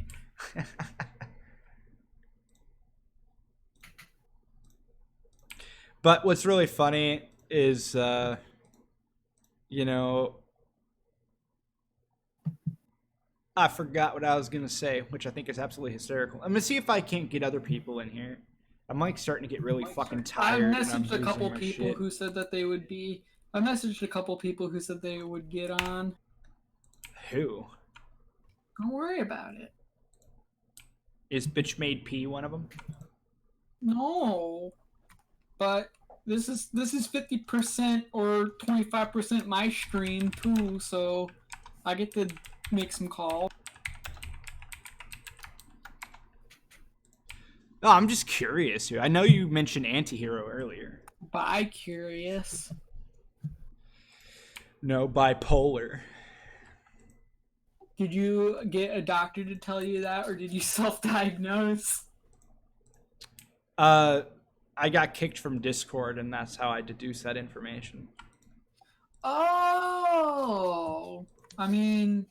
Speaker 2: But what's really funny is, I forgot what I was gonna say, which I think is absolutely hysterical. I'm gonna see if I can't get other people in here. I'm like starting to get really fucking
Speaker 1: I
Speaker 2: tired, and I'm
Speaker 1: messaged a
Speaker 2: losing
Speaker 1: couple
Speaker 2: my
Speaker 1: people
Speaker 2: shit.
Speaker 1: who said that they would be. I messaged a couple people who said they would get on.
Speaker 2: Who
Speaker 1: Don't worry about it.
Speaker 2: is bitch made P one of them?
Speaker 1: No, but this is 50% or 25% my stream too, so I get to make some calls.
Speaker 2: Oh, I'm just curious here. I know you mentioned Antihero earlier.
Speaker 1: Bi-curious.
Speaker 2: No, bipolar.
Speaker 1: Did you get a doctor to tell you that, or did you self-diagnose?
Speaker 2: I got kicked from Discord, and that's how I deduce that information.
Speaker 1: Oh, I mean,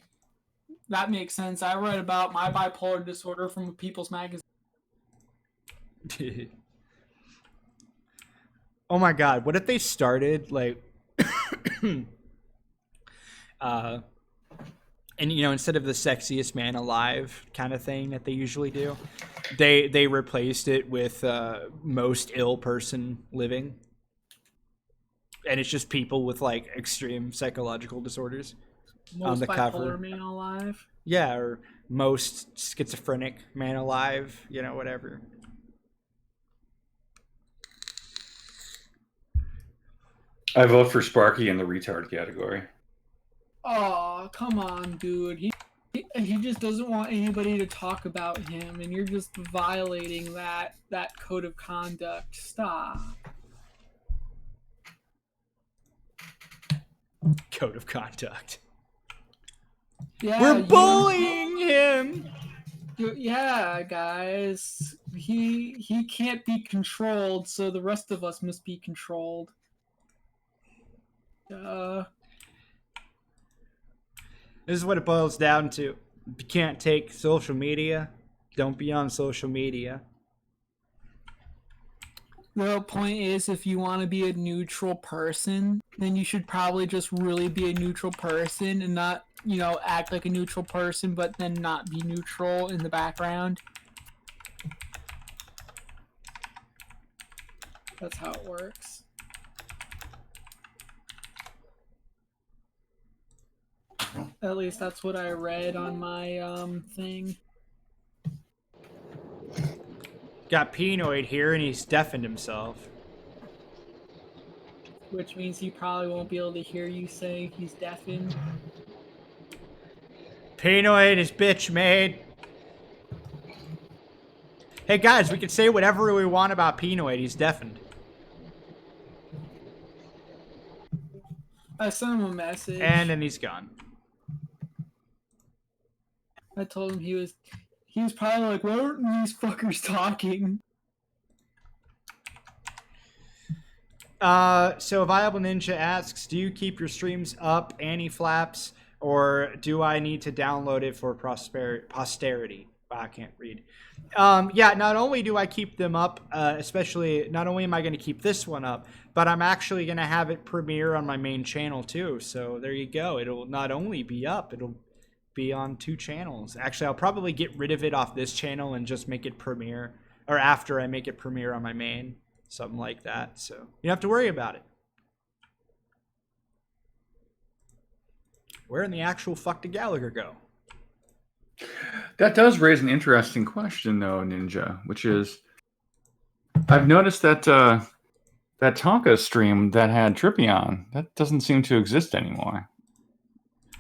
Speaker 1: that makes sense. I read about my bipolar disorder from People's Magazine.
Speaker 2: Oh my god, what if they started like and you know, instead of the sexiest man alive kind of thing that they usually do, they replaced it with most ill person living, and it's just people with like extreme psychological disorders on
Speaker 1: Most
Speaker 2: the
Speaker 1: bipolar
Speaker 2: cover.
Speaker 1: man alive.
Speaker 2: Yeah, or most schizophrenic man alive, you know, whatever.
Speaker 3: I vote for Sparky in the retard category.
Speaker 1: Oh, come on, dude. He just doesn't want anybody to talk about him, and you're just violating that code of conduct. Stop.
Speaker 2: Code of conduct.
Speaker 1: Yeah,
Speaker 2: We're bullying him.
Speaker 1: Yeah, guys. He can't be controlled, so the rest of us must be controlled.
Speaker 2: This is what it boils down to. If you can't take social media, don't be on social media.
Speaker 1: The point is, if you want to be a neutral person, then you should probably just really be a neutral person and not, you know, act like a neutral person, but then not be neutral in the background. That's how it works. At least that's what I read on my thing.
Speaker 2: Got Pinoid here, and he's deafened himself.
Speaker 1: Which means he probably won't be able to hear you say he's deafened.
Speaker 2: Pinoid is bitch made. Hey guys, we can say whatever we want about Pinoid. He's deafened.
Speaker 1: I sent him a message.
Speaker 2: And then he's gone.
Speaker 1: I told him he was probably like, why aren't these fuckers talking?
Speaker 2: So Viable Ninja asks, do you keep your streams up, anti-flaps, or do I need to download it for posterity? Wow, I can't read. Yeah, not only do I keep them up, especially, not only am I going to keep this one up, but I'm actually going to have it premiere on my main channel too. So there you go. It'll not only be up, it'll be on 2 channels. Actually, I'll probably get rid of it off this channel and just make it premiere, or after I make it premiere on my main, something like that. So you don't have to worry about it. Where in the actual fuck did Gallagher go?
Speaker 3: That does raise an interesting question, though, Ninja, which is, I've noticed that that Tonka stream that had Trippy on, that doesn't seem to exist anymore.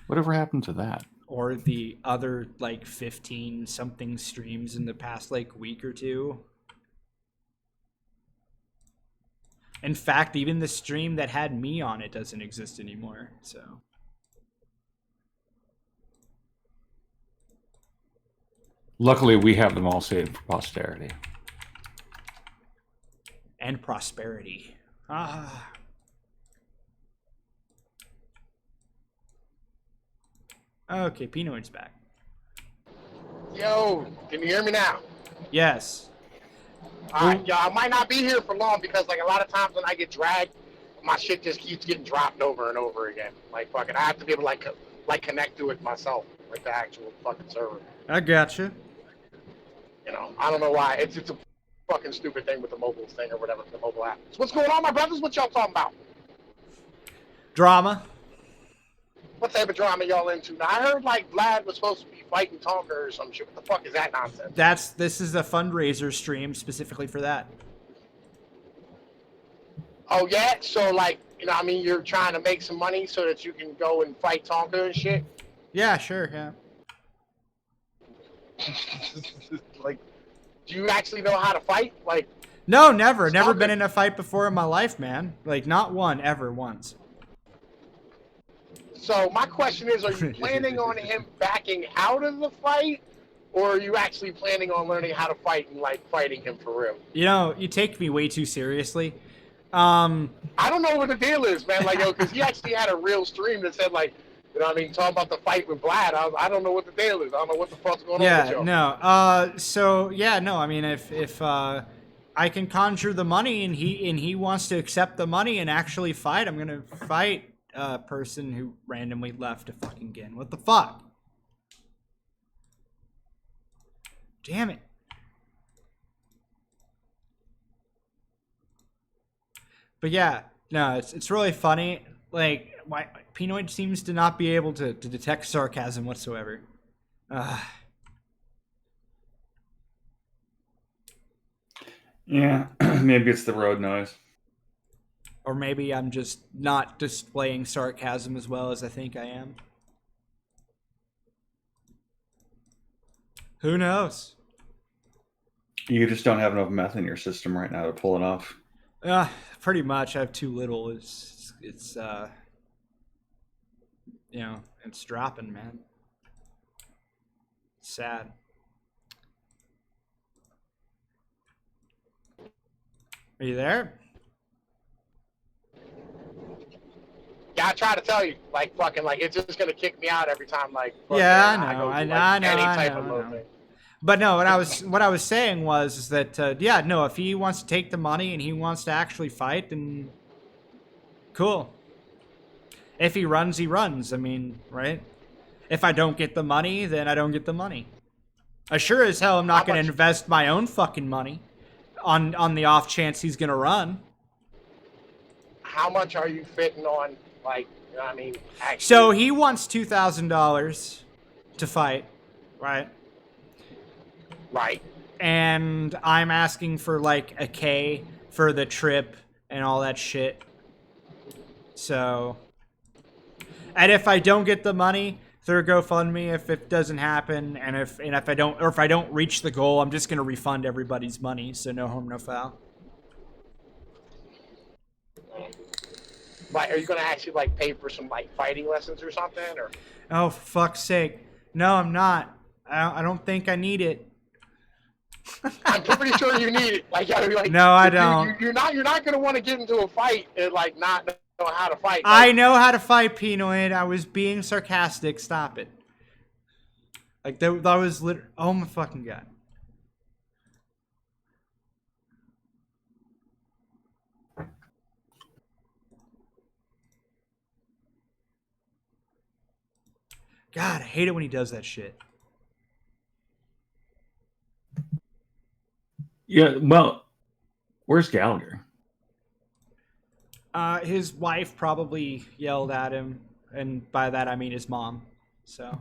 Speaker 3: Whatever happened to that?
Speaker 2: Or the other like 15 something streams in the past like week or two. In fact, even the stream that had me on it doesn't exist anymore. So
Speaker 3: luckily, we have them all saved for posterity.
Speaker 2: And prosperity. Ah. Okay, Pinoid's back.
Speaker 4: Yo, can you hear me now?
Speaker 2: Yes.
Speaker 4: Alright, I might not be here for long because like a lot of times when I get dragged, my shit just keeps getting dropped over and over again. Like fucking, I have to be able to like connect to it myself. like the actual fucking server.
Speaker 2: I gotcha.
Speaker 4: You know, I don't know why. It's a fucking stupid thing with the mobile thing or whatever, the mobile app. So what's going on, my brothers? What y'all talking about?
Speaker 2: Drama.
Speaker 4: What type of drama y'all into? Now, I heard like Vlad was supposed to be fighting Tonka or some shit. What the fuck is that nonsense?
Speaker 2: This is a fundraiser stream specifically for that.
Speaker 4: Oh yeah, so like, you know, I mean, you're trying to make some money so that you can go and fight Tonka and shit.
Speaker 2: Yeah, sure, yeah.
Speaker 4: Like, do you actually know how to fight? Like,
Speaker 2: No, never. Never
Speaker 4: Tonka-
Speaker 2: been in a fight before in my life, man. Like, not one, ever, once.
Speaker 4: So my question is, are you planning on him backing out of the fight, or are you actually planning on learning how to fight and like fighting him for real?
Speaker 2: You know, you take me way too seriously.
Speaker 4: I don't know what the deal is, man. Like, yo, because he actually had a real stream that said like, you know what I mean, talk about the fight with Vlad. I don't know what the deal is. I don't know what the fuck's going on with y'all.
Speaker 2: No. So yeah, no. I mean, if I can conjure the money and he wants to accept the money and actually fight, I'm gonna fight a person who randomly left a fucking gin. What the fuck? Damn it. But yeah, no, it's really funny. Like, why Pinoid seems to not be able to detect sarcasm whatsoever.
Speaker 3: Yeah, maybe it's the road noise.
Speaker 2: Or maybe I'm just not displaying sarcasm as well as I think I am. Who knows?
Speaker 3: You just don't have enough meth in your system right now to pull it off.
Speaker 2: Pretty much. I have too little. It's you know, it's dropping, man. It's sad. Are you there?
Speaker 4: Yeah, I try to tell you, like, fucking, like, it's just gonna kick me out every time, like, fucking,
Speaker 2: Yeah, I know.
Speaker 4: go
Speaker 2: I
Speaker 4: through,
Speaker 2: know.
Speaker 4: like,
Speaker 2: I know.
Speaker 4: any
Speaker 2: I
Speaker 4: type
Speaker 2: know.
Speaker 4: of
Speaker 2: I
Speaker 4: load
Speaker 2: know.
Speaker 4: thing.
Speaker 2: But no, what I was saying was that yeah, no, if he wants to take the money and he wants to actually fight, then cool. If he runs, he runs. I mean, right? If I don't get the money, then I don't get the money. I sure as hell am not going to invest my own fucking money on the off chance he's going to run.
Speaker 4: How much are you fitting on, like, you know what I mean, actually?
Speaker 2: So he wants $2,000 to fight, right?
Speaker 4: Right.
Speaker 2: And I'm asking for like a K for the trip and all that shit. So, and if I don't get the money through GoFundMe, if it doesn't happen, and if I don't reach the goal, I'm just gonna refund everybody's money. So no harm, no foul.
Speaker 4: Like, are you gonna actually, like, pay for some, like, fighting lessons or something, or?
Speaker 2: Oh, for fuck's sake! No, I'm not. I don't think I need it.
Speaker 4: I'm pretty sure you need it. Like,
Speaker 2: no, I don't.
Speaker 4: You're not gonna want to get into a fight and like not know how to fight. Like,
Speaker 2: I know how to fight, Pinoid. I was being sarcastic. Stop it. Like that was literally. Oh my fucking god. God, I hate it when he does that shit.
Speaker 3: Yeah, well, where's Gallagher?
Speaker 2: His wife probably yelled at him, and by that I mean his mom. So.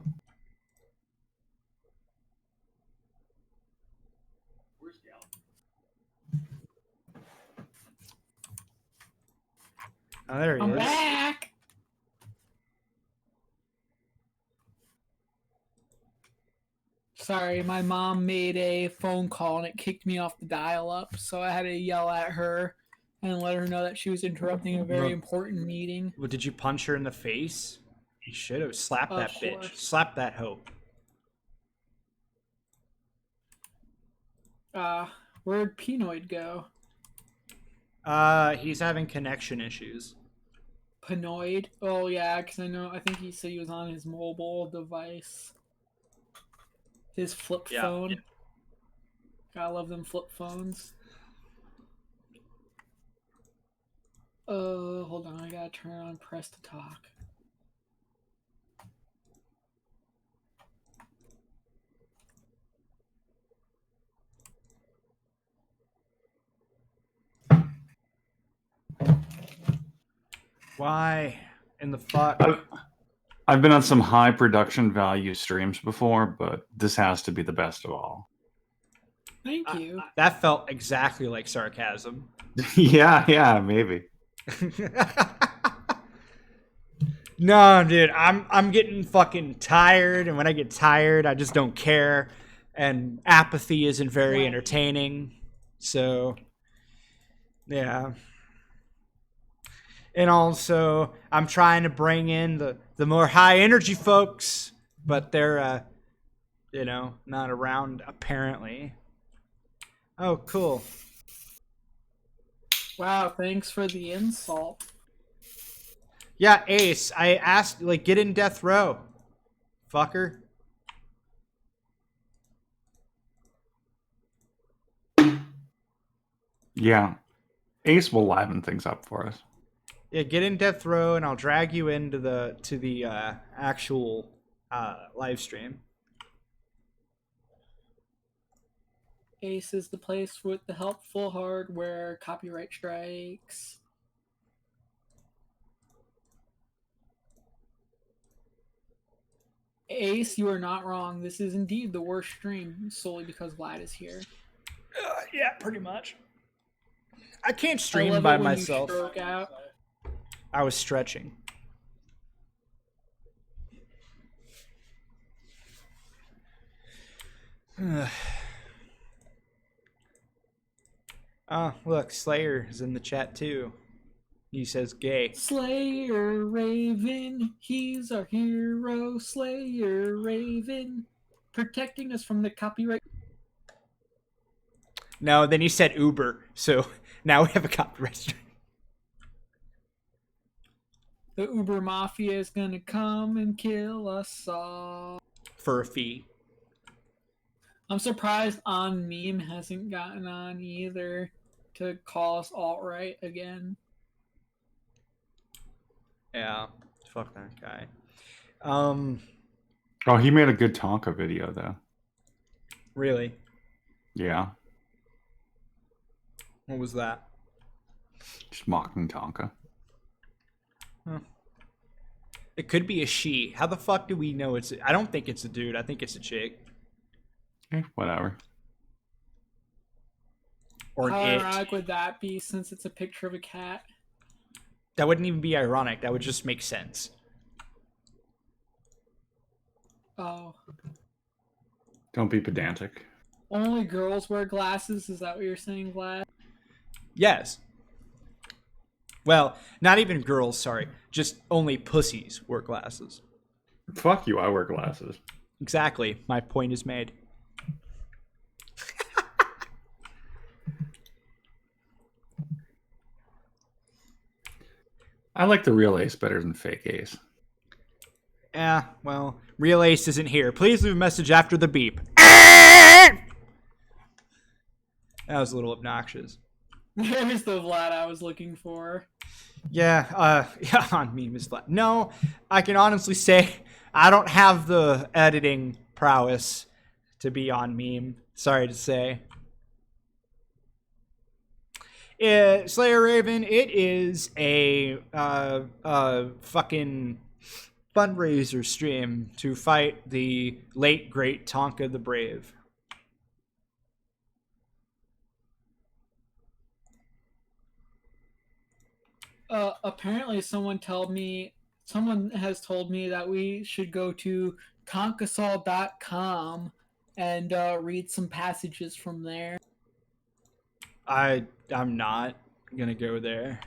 Speaker 3: Where's Gallagher?
Speaker 2: Oh, there he
Speaker 1: I'm
Speaker 2: is.
Speaker 1: back. Sorry, my mom made a phone call and it kicked me off the dial-up, so I had to yell at her and let her know that she was interrupting a very important meeting.
Speaker 2: Well, did you punch her in the face? You should have slapped that bitch.
Speaker 1: Course.
Speaker 2: Slap that hoe.
Speaker 1: Where'd Pinoid go?
Speaker 2: He's having connection issues.
Speaker 1: Pinoid? Oh yeah, because I think he said he was on his mobile device. His flip phone. Yeah. Gotta love them flip phones. Hold on, I gotta turn on press to talk.
Speaker 2: Why in the fuck?
Speaker 3: I've been on some high production value streams before, but this has to be the best of all.
Speaker 1: Thank you.
Speaker 2: That felt exactly like sarcasm.
Speaker 3: Yeah, maybe.
Speaker 2: No, dude, I'm getting fucking tired, and when I get tired, I just don't care, and apathy isn't very entertaining. So, yeah. And also, I'm trying to bring in the more high energy folks, but they're not around apparently. Oh, cool.
Speaker 1: Wow, thanks for the insult.
Speaker 2: Yeah, Ace, I asked, like, get in death row, fucker.
Speaker 3: Yeah. Ace will liven things up for us.
Speaker 2: Yeah, get in death row, and I'll drag you into the actual live stream.
Speaker 1: Ace is the place with the helpful hardware, copyright strikes. Ace, you are not wrong. This is indeed the worst stream solely because Vlad is here.
Speaker 2: Yeah, pretty much. I can't
Speaker 1: I
Speaker 2: stream
Speaker 1: love
Speaker 2: by
Speaker 1: it when
Speaker 2: myself.
Speaker 1: You stroke out.
Speaker 2: I was stretching. Oh, look, Slayer is in the chat too. He says gay.
Speaker 1: Slayer Raven, he's our hero. Slayer Raven, protecting us from the copyright.
Speaker 2: No, then he said Uber, so now we have a copyright strike.
Speaker 1: The Uber Mafia is gonna come and kill us all.
Speaker 2: For a fee.
Speaker 1: I'm surprised On Meme hasn't gotten on either to call us alt-right again.
Speaker 2: Yeah, fuck that guy.
Speaker 3: Oh, he made a good Tonka video, though.
Speaker 2: Really?
Speaker 3: Yeah.
Speaker 2: What was that?
Speaker 3: Just mocking Tonka.
Speaker 2: Huh. It could be a she. How the fuck do we know it's... I don't think it's a dude. I think it's a chick.
Speaker 3: Whatever.
Speaker 2: Or
Speaker 1: How
Speaker 2: an it.
Speaker 1: ironic would that be since it's a picture of a cat?
Speaker 2: That wouldn't even be ironic. That would just make sense.
Speaker 1: Oh.
Speaker 3: Don't be pedantic.
Speaker 1: Only girls wear glasses? Is that what you're saying, Vlad?
Speaker 2: Yes. Well, not even girls, sorry. Just only pussies wear glasses.
Speaker 3: Fuck you, I wear glasses.
Speaker 2: Exactly. My point is made.
Speaker 3: I like the real Ace better than fake Ace.
Speaker 2: Yeah, well, real Ace isn't here. Please leave a message after the beep. That was a little obnoxious.
Speaker 1: There's the Vlad I was looking for.
Speaker 2: Yeah, On Meme is Vlad. No, I can honestly say I don't have the editing prowess to be On Meme. Sorry to say. Slayer Raven, it is a fucking fundraiser stream to fight the late great Tonka the Brave.
Speaker 1: Apparently someone has told me that we should go to tonkasol.com and read some passages from there.
Speaker 2: I'm not gonna go there.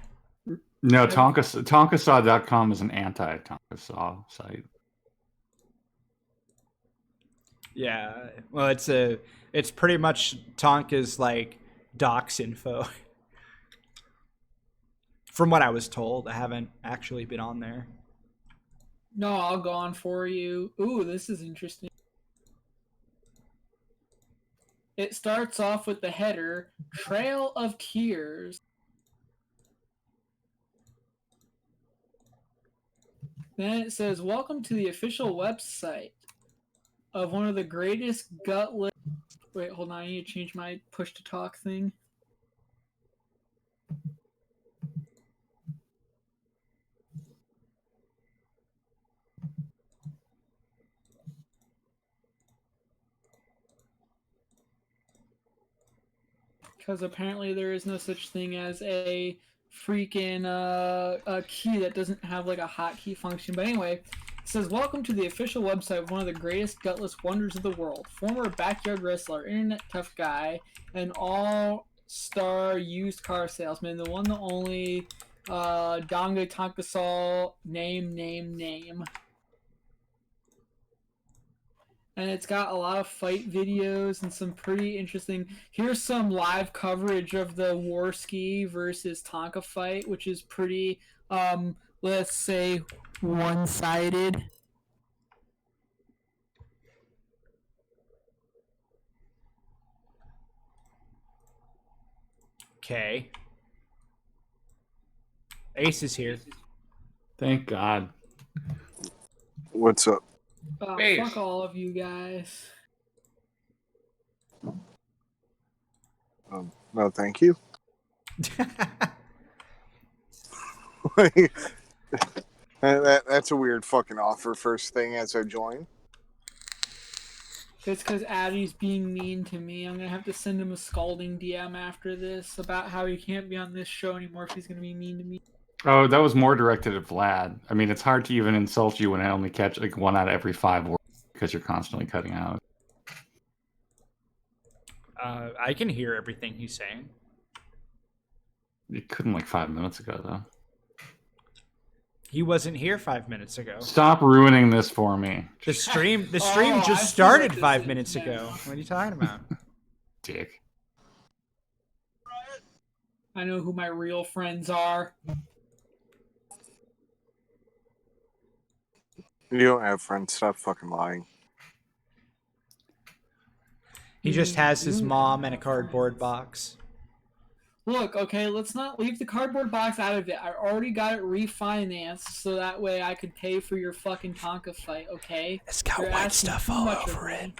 Speaker 3: No, Tonkasaw.com is an anti-Tonkasaw site.
Speaker 2: Yeah, well, it's pretty much Tonka's like docs info. From what I was told, I haven't actually been on there.
Speaker 1: No, I'll go on for you. Ooh, this is interesting. It starts off with the header, Trail of Tears. Then it says, welcome to the official website of one of the greatest gutless... Wait, hold on, I need to change my push-to-talk thing. Because apparently there is no such thing as a freaking a key that doesn't have like a hotkey function. But anyway, it says, welcome to the official website of one of the greatest gutless wonders of the world. Former backyard wrestler, internet tough guy, and all-star used car salesman, the one, the only, Donga Tankasol, name. And it's got a lot of fight videos and some pretty interesting. Here's some live coverage of the Warski versus Tonka fight, which is pretty, let's say, one-sided.
Speaker 2: Okay. Ace is here.
Speaker 3: Thank God.
Speaker 5: What's up?
Speaker 1: Fuck all of you guys.
Speaker 5: No, thank you. That's a weird fucking offer first thing as I join.
Speaker 1: It's because Addy's being mean to me. I'm gonna have to send him a scalding DM after this about how he can't be on this show anymore if he's gonna be mean to me.
Speaker 3: Oh, that was more directed at Vlad. I mean, it's hard to even insult you when I only catch like 1 out of every 5 words because you're constantly cutting out.
Speaker 2: I can hear everything he's saying.
Speaker 3: You couldn't like 5 minutes ago, though.
Speaker 2: He wasn't here 5 minutes ago.
Speaker 3: Stop ruining this for me,
Speaker 2: The stream
Speaker 1: Oh, I see
Speaker 2: just started
Speaker 1: what this
Speaker 2: 5
Speaker 1: is
Speaker 2: minutes
Speaker 1: now.
Speaker 2: ago. What are you talking about?
Speaker 3: dick.
Speaker 1: I know who my real friends are.
Speaker 5: You don't have friends. Stop fucking lying.
Speaker 2: He just has his mom and a cardboard box.
Speaker 1: Look, okay, let's not leave the cardboard box out of it. I already got it refinanced so that way I could pay for your fucking Tonka fight, okay?
Speaker 2: It's got
Speaker 1: You're
Speaker 2: white
Speaker 1: asking
Speaker 2: stuff
Speaker 1: too
Speaker 2: all
Speaker 1: much of
Speaker 2: over
Speaker 1: me.
Speaker 2: it.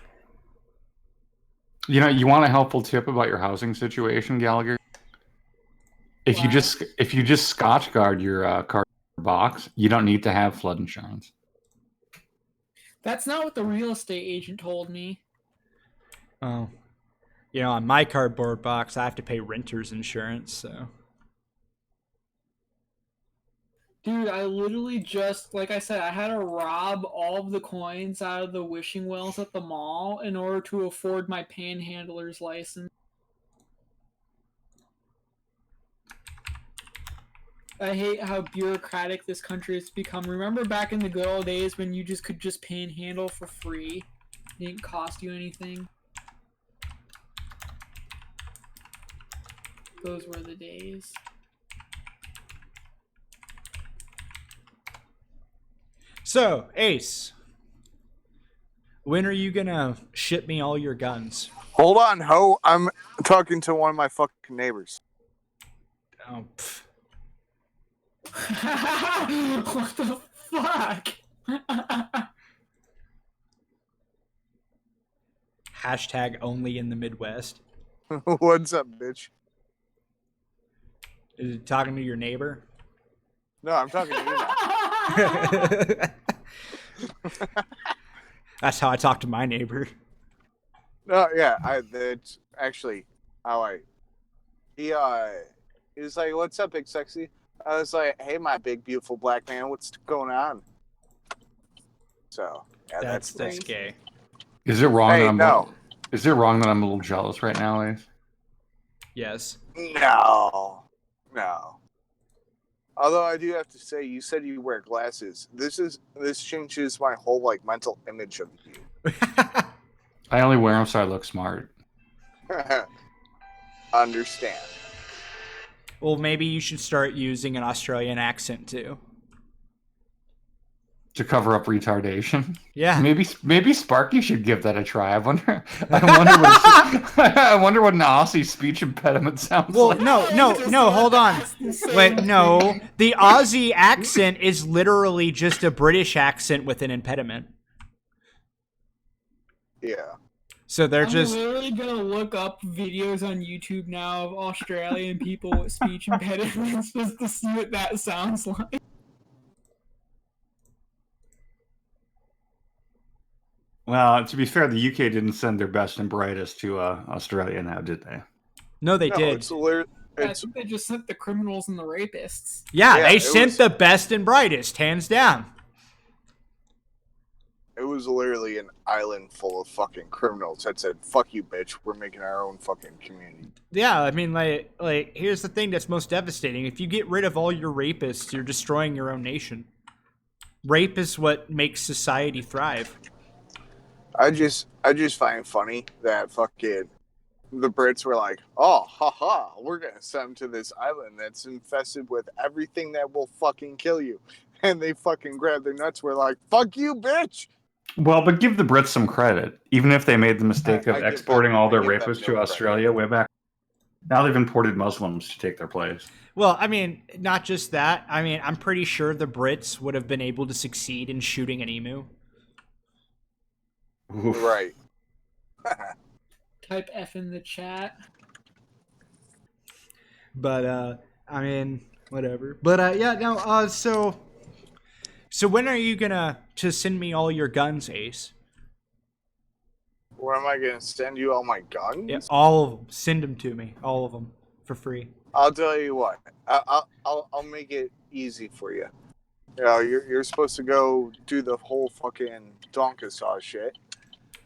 Speaker 3: You know, you want a helpful tip about your housing situation, Gallagher? If you just Scotch guard your cardboard box, you don't need to have flood insurance.
Speaker 1: That's not what the real estate agent told me.
Speaker 2: Oh. You know, on my cardboard box, I have to pay renter's insurance, so.
Speaker 1: Dude, I literally just, like I said, I had to rob all of the coins out of the wishing wells at the mall in order to afford my panhandler's license. I hate how bureaucratic this country has become. Remember back in the good old days when you just could just panhandle for free? It didn't cost you anything. Those were the days.
Speaker 2: So, Ace, when are you gonna ship me all your guns?
Speaker 5: Hold on, ho. I'm talking to one of my fucking neighbors.
Speaker 2: Oh, pff.
Speaker 1: What the fuck?
Speaker 2: Hashtag only in the Midwest.
Speaker 5: What's up, bitch?
Speaker 2: Is it talking to your neighbor?
Speaker 5: No, I'm talking to you now.
Speaker 2: That's how I talk to my neighbor.
Speaker 5: No, yeah, that's actually how he was like, "What's up, big sexy?" I was like, "Hey, my big beautiful black man, what's going on?" So yeah,
Speaker 2: That's
Speaker 5: that's
Speaker 2: gay.
Speaker 3: Is it wrong
Speaker 5: Hey,
Speaker 3: that I'm
Speaker 5: no.
Speaker 3: Is it wrong that I'm a little jealous right now, Ace?
Speaker 2: Yes.
Speaker 5: no. Although I do have to say, you said you wear glasses. This changes my whole like mental image of you.
Speaker 3: I only wear them so I look smart.
Speaker 5: Understand.
Speaker 2: Well, maybe you should start using an Australian accent too.
Speaker 3: To cover up retardation.
Speaker 2: Yeah.
Speaker 3: Maybe Sparky should give that a try. I wonder what an Aussie speech impediment sounds
Speaker 2: Well,
Speaker 3: like.
Speaker 2: no, hold on. Wait, no. The Aussie accent is literally just a British accent with an impediment.
Speaker 5: Yeah.
Speaker 2: So they're
Speaker 1: I'm
Speaker 2: just
Speaker 1: literally gonna look up videos on YouTube now of Australian people with speech impediments just to see what that sounds like.
Speaker 3: Well, to be fair, the UK didn't send their best and brightest to Australia now, did they?
Speaker 2: No, they
Speaker 5: No,
Speaker 2: did.
Speaker 5: it's literally.
Speaker 1: I think they just sent the criminals and the rapists.
Speaker 2: Yeah,
Speaker 5: Yeah,
Speaker 2: they
Speaker 5: it
Speaker 2: sent
Speaker 5: was-
Speaker 2: the best and brightest, hands down.
Speaker 5: It was literally an island full of fucking criminals that said, "Fuck you, bitch. We're making our own fucking community."
Speaker 2: Yeah, I mean, like here's the thing that's most devastating. If you get rid of all your rapists, you're destroying your own nation. Rape is what makes society thrive.
Speaker 5: I just find funny that fucking the Brits were like, "Oh, haha, we're gonna send them to this island that's infested with everything that will fucking kill you," and they fucking grabbed their nuts. We're like, "Fuck you, bitch."
Speaker 3: Well, but give the Brits some credit. Even if they made the mistake of
Speaker 5: I give
Speaker 3: exporting
Speaker 5: them-
Speaker 3: all
Speaker 5: I
Speaker 3: their
Speaker 5: give them
Speaker 3: rapists
Speaker 5: no
Speaker 3: to
Speaker 5: credit.
Speaker 3: Australia way back, now they've imported Muslims to take their place.
Speaker 2: Well, I mean, not just that. I mean, I'm pretty sure the Brits would have been able to succeed in shooting an emu.
Speaker 3: Oof.
Speaker 5: Right.
Speaker 1: Type F in the chat.
Speaker 2: But I mean, whatever. But yeah, no. So when are you gonna to send me all your guns, Ace?
Speaker 5: Where am I gonna send you all my guns?
Speaker 2: Yeah, all of them. Send them to me, all of them, for free.
Speaker 5: I'll tell you what. I'll make it easy for you. You know, you're supposed to go do the whole fucking donkey saw shit.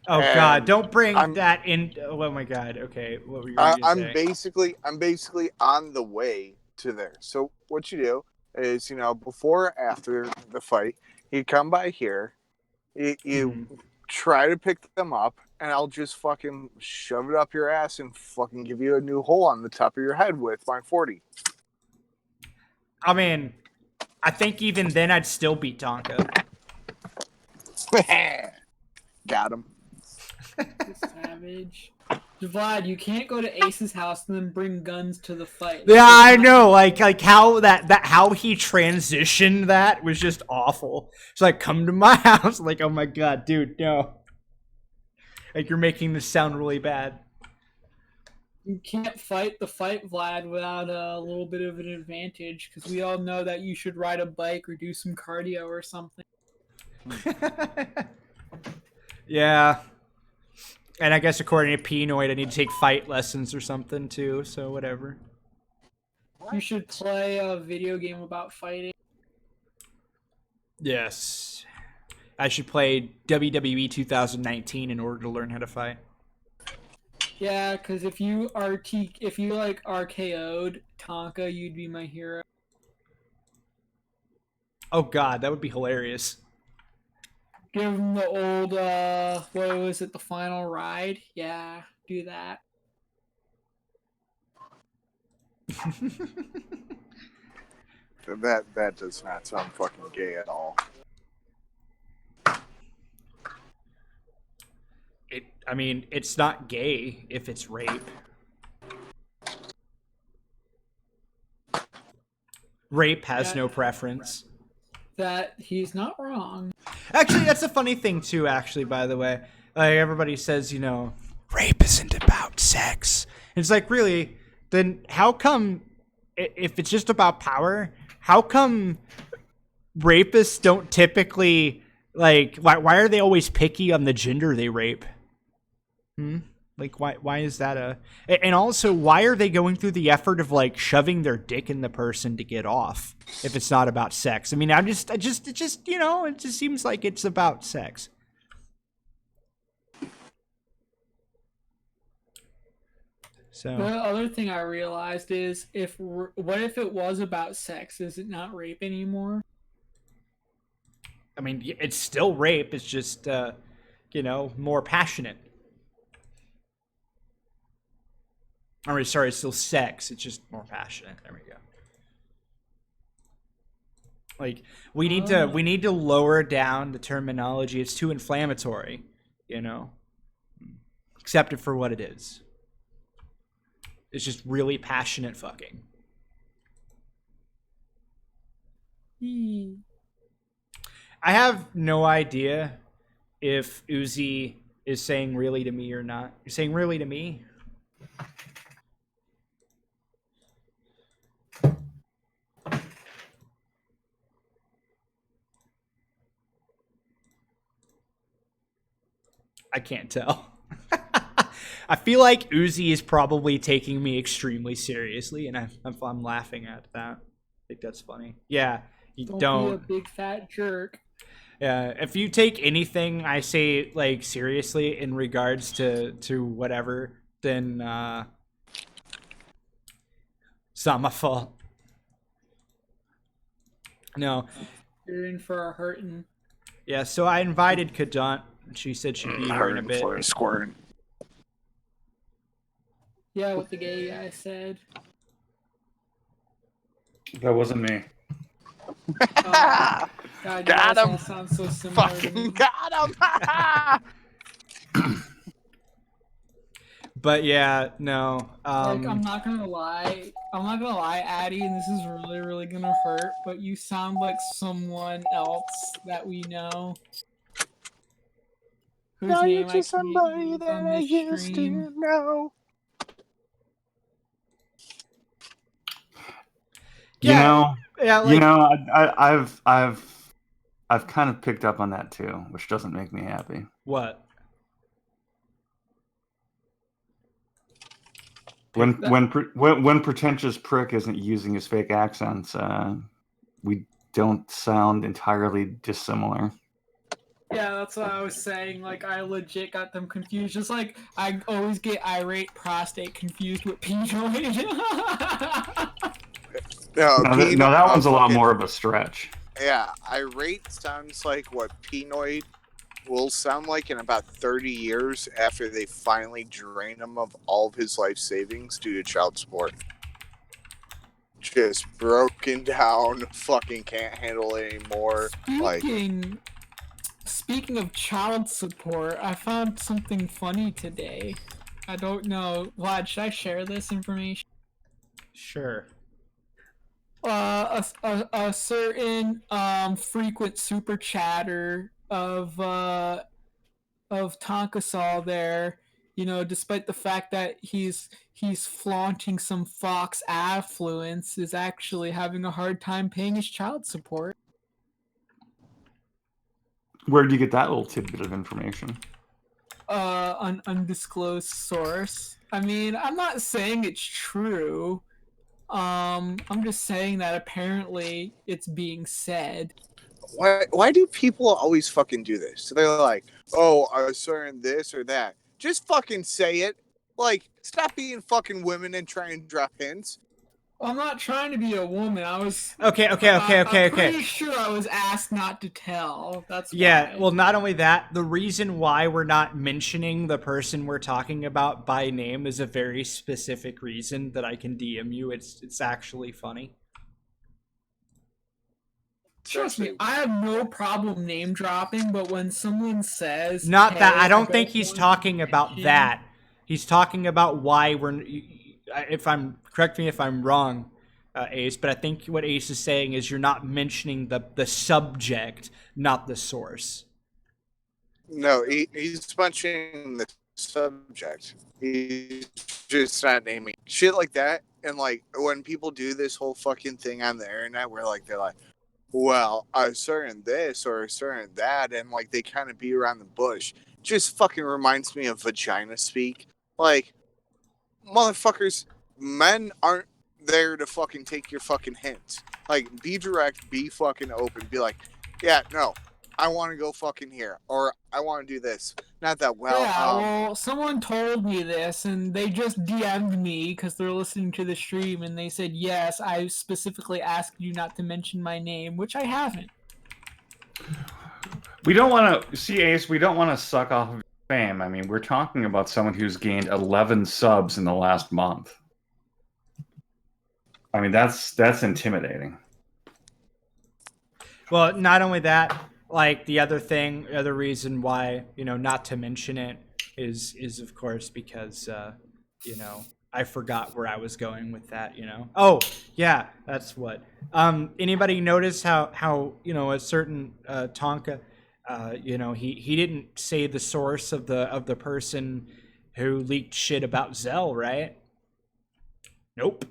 Speaker 2: Oh
Speaker 5: And
Speaker 2: God! Don't bring
Speaker 5: I'm-
Speaker 2: that in. Oh my God! Okay, what were you gonna
Speaker 5: I'm
Speaker 2: say?
Speaker 5: basically on the way to there. So what you do is, you know, before or after the fight, you come by here, you try to pick them up, and I'll just fucking shove it up your ass and fucking give you a new hole on the top of your head with my 40.
Speaker 2: I mean, I think even then I'd still beat Tonka.
Speaker 5: Got him.
Speaker 1: Savage. Vlad, you can't go to Ace's house and then bring guns to the fight.
Speaker 2: Yeah, I know. Like how that how he transitioned that was just awful. It's like, come to my house. Like, oh my God, dude, no. Like, you're making this sound really bad.
Speaker 1: You can't fight the fight, Vlad, without a little bit of an advantage, because we all know that you should ride a bike or do some cardio or something.
Speaker 2: Yeah. And I guess according to Pinoid, I need to take fight lessons or something too. So whatever.
Speaker 1: You should play a video game about fighting.
Speaker 2: Yes. I should play WWE 2019 in order to learn how to fight.
Speaker 1: Yeah, because if you like RKO'd Tonka, you'd be my hero.
Speaker 2: Oh God, that would be hilarious.
Speaker 1: Give him the old, what was it, the final ride? Yeah, do that.
Speaker 5: That does not sound fucking gay at all.
Speaker 2: I mean, it's not gay if it's rape. Rape has no preference.
Speaker 1: That he's not wrong.
Speaker 2: Actually, that's a funny thing too. Actually, by the way, like everybody says, you know, rape isn't about sex. And it's like, really? Then how come, if it's just about power, how come rapists don't typically like? Why are they always picky on the gender they rape? Like, why is that and also, why are they going through the effort of like shoving their dick in the person to get off if it's not about sex? I mean, it just, you know, it just seems like it's about sex. So
Speaker 1: The other thing I realized is what if it was about sex? Is it not rape anymore?
Speaker 2: I mean, it's still rape. It's just, you know, more passionate. Or sorry, it's still sex. It's just more passionate. There we go. Like, we need to lower down the terminology. It's too inflammatory, you know. Accept it for what it is. It's just really passionate fucking. I have no idea if Uzi is saying really to me or not. You're saying really to me? I can't tell. I feel like Uzi is probably taking me extremely seriously, and I'm laughing at that. I think that's funny. Yeah, you
Speaker 1: Don't be a big fat jerk.
Speaker 2: Yeah, if you take anything I say like seriously in regards to whatever, then it's not my fault. No.
Speaker 1: You're in for a hurting.
Speaker 2: Yeah, so I invited Kadant. She said she'd be here in a bit.
Speaker 5: For squirting.
Speaker 1: Yeah, what the gay guy said.
Speaker 3: That wasn't me.
Speaker 1: God, you
Speaker 5: Got
Speaker 1: guys
Speaker 5: him.
Speaker 1: all sound so similar to me.
Speaker 5: Fucking got him.
Speaker 2: But yeah, no.
Speaker 1: Like, I'm not gonna lie, Addie, and this is really, really gonna hurt, but you sound like someone else that we know. Whose
Speaker 5: Now you're
Speaker 1: name I
Speaker 5: just
Speaker 1: can't
Speaker 5: somebody
Speaker 1: use
Speaker 5: that
Speaker 1: on
Speaker 5: I
Speaker 1: this
Speaker 5: used
Speaker 1: stream.
Speaker 5: to know.
Speaker 2: Yeah,
Speaker 3: I've kind of picked up on that too, which doesn't make me happy.
Speaker 2: What?
Speaker 3: When pretentious prick isn't using his fake accents, we don't sound entirely dissimilar.
Speaker 1: Yeah, that's what I was saying. Like, I legit got them confused. Just like I always get irate prostate confused with penoid.
Speaker 3: No, that one's a lot more of a stretch.
Speaker 5: Yeah, irate sounds like what Pinoid will sound like in about 30 years after they finally drain him of all of his life savings due to child support. Just broken down, fucking can't handle it anymore.
Speaker 1: Speaking of child support, I found something funny today. I don't know. Vlad, should I share this information?
Speaker 2: Sure.
Speaker 1: A certain frequent super chatter of Tonkasol there, you know, despite the fact that he's flaunting some Fox affluence, is actually having a hard time paying his child support.
Speaker 3: Where did you get that little tidbit of information?
Speaker 1: An undisclosed source. I mean, I'm not saying it's true. I'm just saying that apparently it's being said.
Speaker 5: Why do people always fucking do this? So they're like, oh, I was certain this or that. Just fucking say it. Like, stop being fucking women and try and drop hints.
Speaker 1: I'm not trying to be a woman. I was
Speaker 2: Okay.
Speaker 1: I'm pretty sure I was asked not to tell. That's
Speaker 2: Yeah,
Speaker 1: why.
Speaker 2: well, not only that, the reason why we're not mentioning the person we're talking about by name is a very specific reason that I can DM you. It's actually funny.
Speaker 1: Trust me, I have no problem name dropping, but when someone says
Speaker 2: Not that
Speaker 1: hey,
Speaker 2: I don't think he's talking about that. He's talking about why we're. If I'm correct me if I'm wrong, Ace, but I think what Ace is saying is you're not mentioning the subject, not the source.
Speaker 5: No, he's mentioning the subject. He's just not naming shit like that. And like when people do this whole fucking thing on the internet, where like they're like, "Well, I certain this or certain that," and like they kind of beat around the bush. Just fucking reminds me of vagina speak. Like, motherfuckers, men aren't there to fucking take your fucking hints. Like, be direct, be fucking open, be like, yeah, no, I want to go fucking here, or I want to do this. Not that
Speaker 1: well, someone told me this, and they just DM'd me because they're listening to the stream, and they said, yes, I specifically asked you not to mention my name, which I haven't.
Speaker 3: We don't want to see Ace. We don't want to suck off of fame. I mean, we're talking about someone who's gained 11 subs in the last month. I mean, that's intimidating.
Speaker 2: Well, not only that, like the other reason why, you know, not to mention it is of course because you know, I forgot where I was going with that, you know. Oh, yeah, that's what. Anybody notice how you know, a certain Tonka, you know, he didn't say the source of the person who leaked shit about Zell, right? Nope.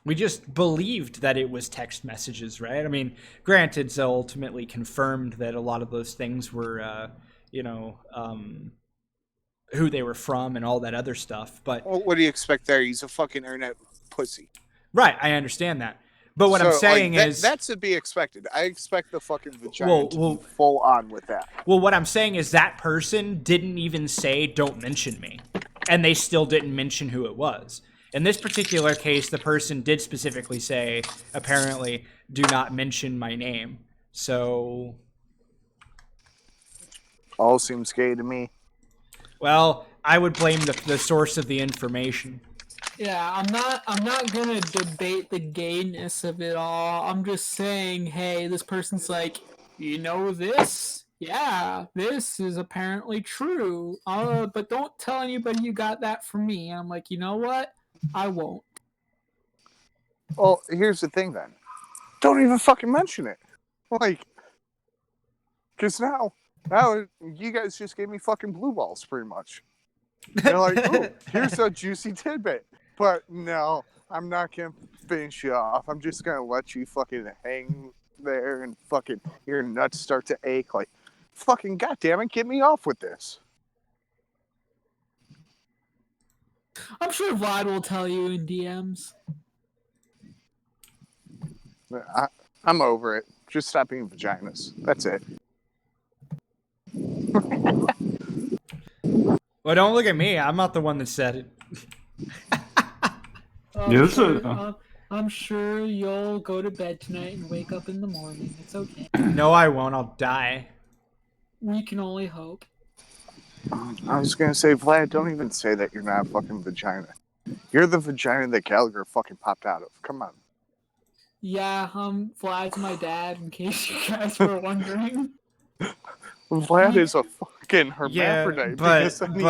Speaker 2: We just believed that it was text messages, right? I mean, granted, Zell ultimately confirmed that a lot of those things were, you know, who they were from and all that other stuff. But
Speaker 5: Well, what do you expect there? He's a fucking internet pussy.
Speaker 2: right, I understand that. But what I'm saying is
Speaker 5: that's to be expected. I expect the fucking vagina to
Speaker 2: well,
Speaker 5: be full on with that.
Speaker 2: well, what I'm saying is that person didn't even say "don't mention me," and they still didn't mention who it was. In this particular case, the person did specifically say, apparently, "Do not mention my name." So,
Speaker 5: All seems gay to me.
Speaker 2: well, I would blame the source of the information.
Speaker 1: Yeah, I'm not gonna debate the gayness of it all. I'm just saying, hey, this person's like, you know this? Yeah, this is apparently true. But don't tell anybody you got that from me. And I'm like, you know what? I won't.
Speaker 5: Well, here's the thing then. Don't even fucking mention it. Like, because now you guys just gave me fucking blue balls pretty much. They're like, ooh, here's a juicy tidbit. But no, I'm not going to finish you off. I'm just going to let you fucking hang there and fucking your nuts start to ache. Like, fucking goddamn it, get me off with this.
Speaker 1: I'm sure Vlad will tell you in DMs.
Speaker 5: I'm over it. Just stop being vaginas. That's it.
Speaker 2: Well, don't look at me. I'm not the one that said it.
Speaker 1: I'm sure you'll go to bed tonight and wake up in the morning. It's okay.
Speaker 2: No, I won't. I'll die.
Speaker 1: We can only hope.
Speaker 5: I was going to say, Vlad, don't even say that you're not a fucking vagina. You're the vagina that Gallagher fucking popped out of. Come on.
Speaker 1: Yeah, Vlad's my dad, in case you guys were wondering.
Speaker 5: Vlad is a fucking hermaphrodite.
Speaker 2: Because of
Speaker 1: me,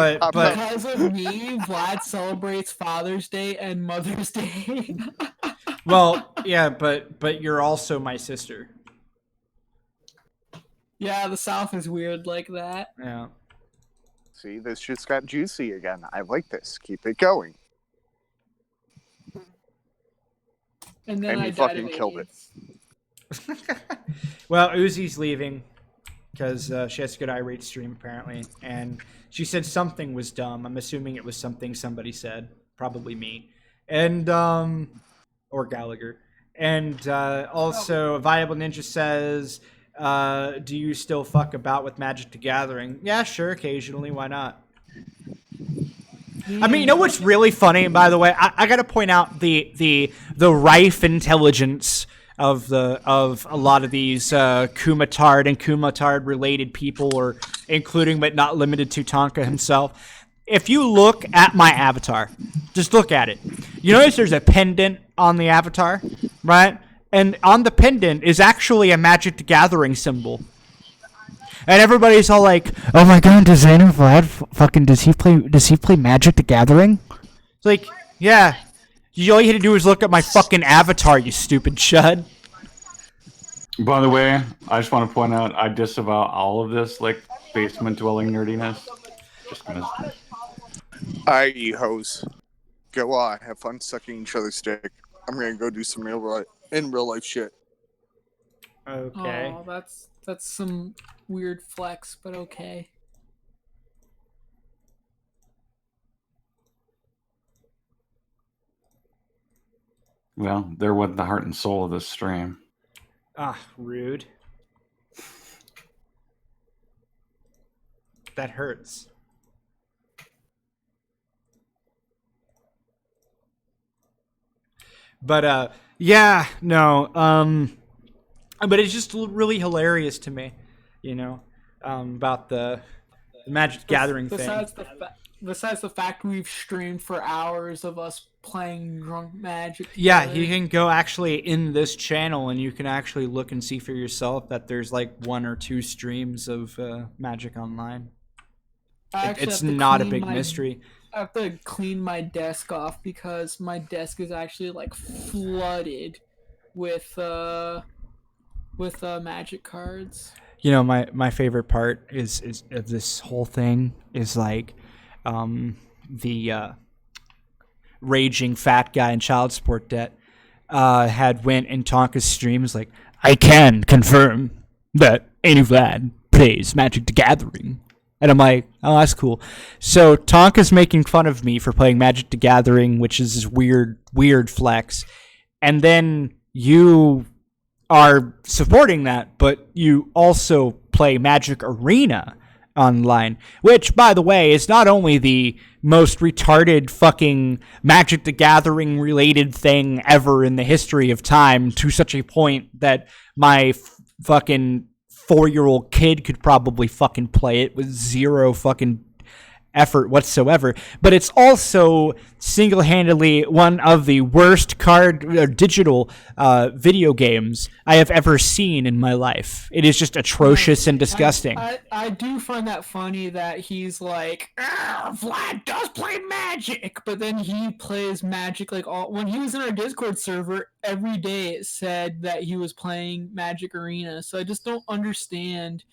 Speaker 1: Vlad celebrates Father's Day and Mother's Day.
Speaker 2: Well, yeah, but you're also my sister.
Speaker 1: Yeah, the South is weird like that.
Speaker 2: Yeah.
Speaker 5: See, this just got juicy again. I like this. Keep it going.
Speaker 1: And then I
Speaker 5: you
Speaker 1: died
Speaker 5: fucking
Speaker 1: of
Speaker 5: killed
Speaker 1: AIDS.
Speaker 2: Well, Uzi's leaving because she has a good irate stream apparently, and she said something was dumb. I'm assuming it was something somebody said, probably me, and or Gallagher. And also, Viable Ninja says, "Do you still fuck about with Magic the Gathering?" Yeah, sure, occasionally. Why not? I mean, you know what's really funny, by the way? I got to point out the rife intelligence of a lot of these Kumatard and Kumatard related people, or including but not limited to Tonka himself. If you look at my avatar, just look at it. You notice there's a pendant on the avatar, right? And on the pendant is actually a Magic the Gathering symbol. And everybody's all like, "Oh my god, does Xander Vlad fucking does he play Magic the Gathering?" It's like, yeah. All you had to do is look at my fucking avatar, you stupid chud.
Speaker 3: By the way, I just want to point out I disavow all of this like basement dwelling nerdiness. Just gonna.
Speaker 5: Alright, you hoes. Go on, have fun sucking each other's dick. I'm gonna go do some real life shit.
Speaker 2: Okay.
Speaker 1: Oh, that's some weird flex, but okay.
Speaker 3: Well, they're what the heart and soul of this stream.
Speaker 2: Ah, rude. That hurts. But yeah, no. But it's just really hilarious to me, you know, about the Magic Gathering thing.
Speaker 1: Besides the fact we've streamed for hours of us playing drunk Magic together.
Speaker 2: Yeah, you can go actually in this channel and you can actually look and see for yourself that there's like 1 or 2 streams of Magic Online. It's not a big mystery.
Speaker 1: I have to clean my desk off because my desk is actually like flooded with Magic cards.
Speaker 2: You know, my favorite part is of this whole thing is like the raging fat guy in child support debt had went in Tonka's streams like, "I can confirm that Any Vlad plays Magic the Gathering." And I'm like, oh, that's cool. So Tonka's making fun of me for playing Magic the Gathering, which is this weird flex. And then you are supporting that, but you also play Magic Arena online, which, by the way, is not only the most retarded fucking Magic the Gathering related thing ever in the history of time, to such a point that my fucking 4-year-old kid could probably fucking play it with zero fucking effort whatsoever, but it's also single-handedly one of the worst card or digital video games I have ever seen in my life. It is just atrocious and disgusting.
Speaker 1: I do find that funny that he's like, Vlad does play Magic, but then he plays Magic like all. When he was in our Discord server, every day it said that he was playing Magic Arena. So I just don't understand.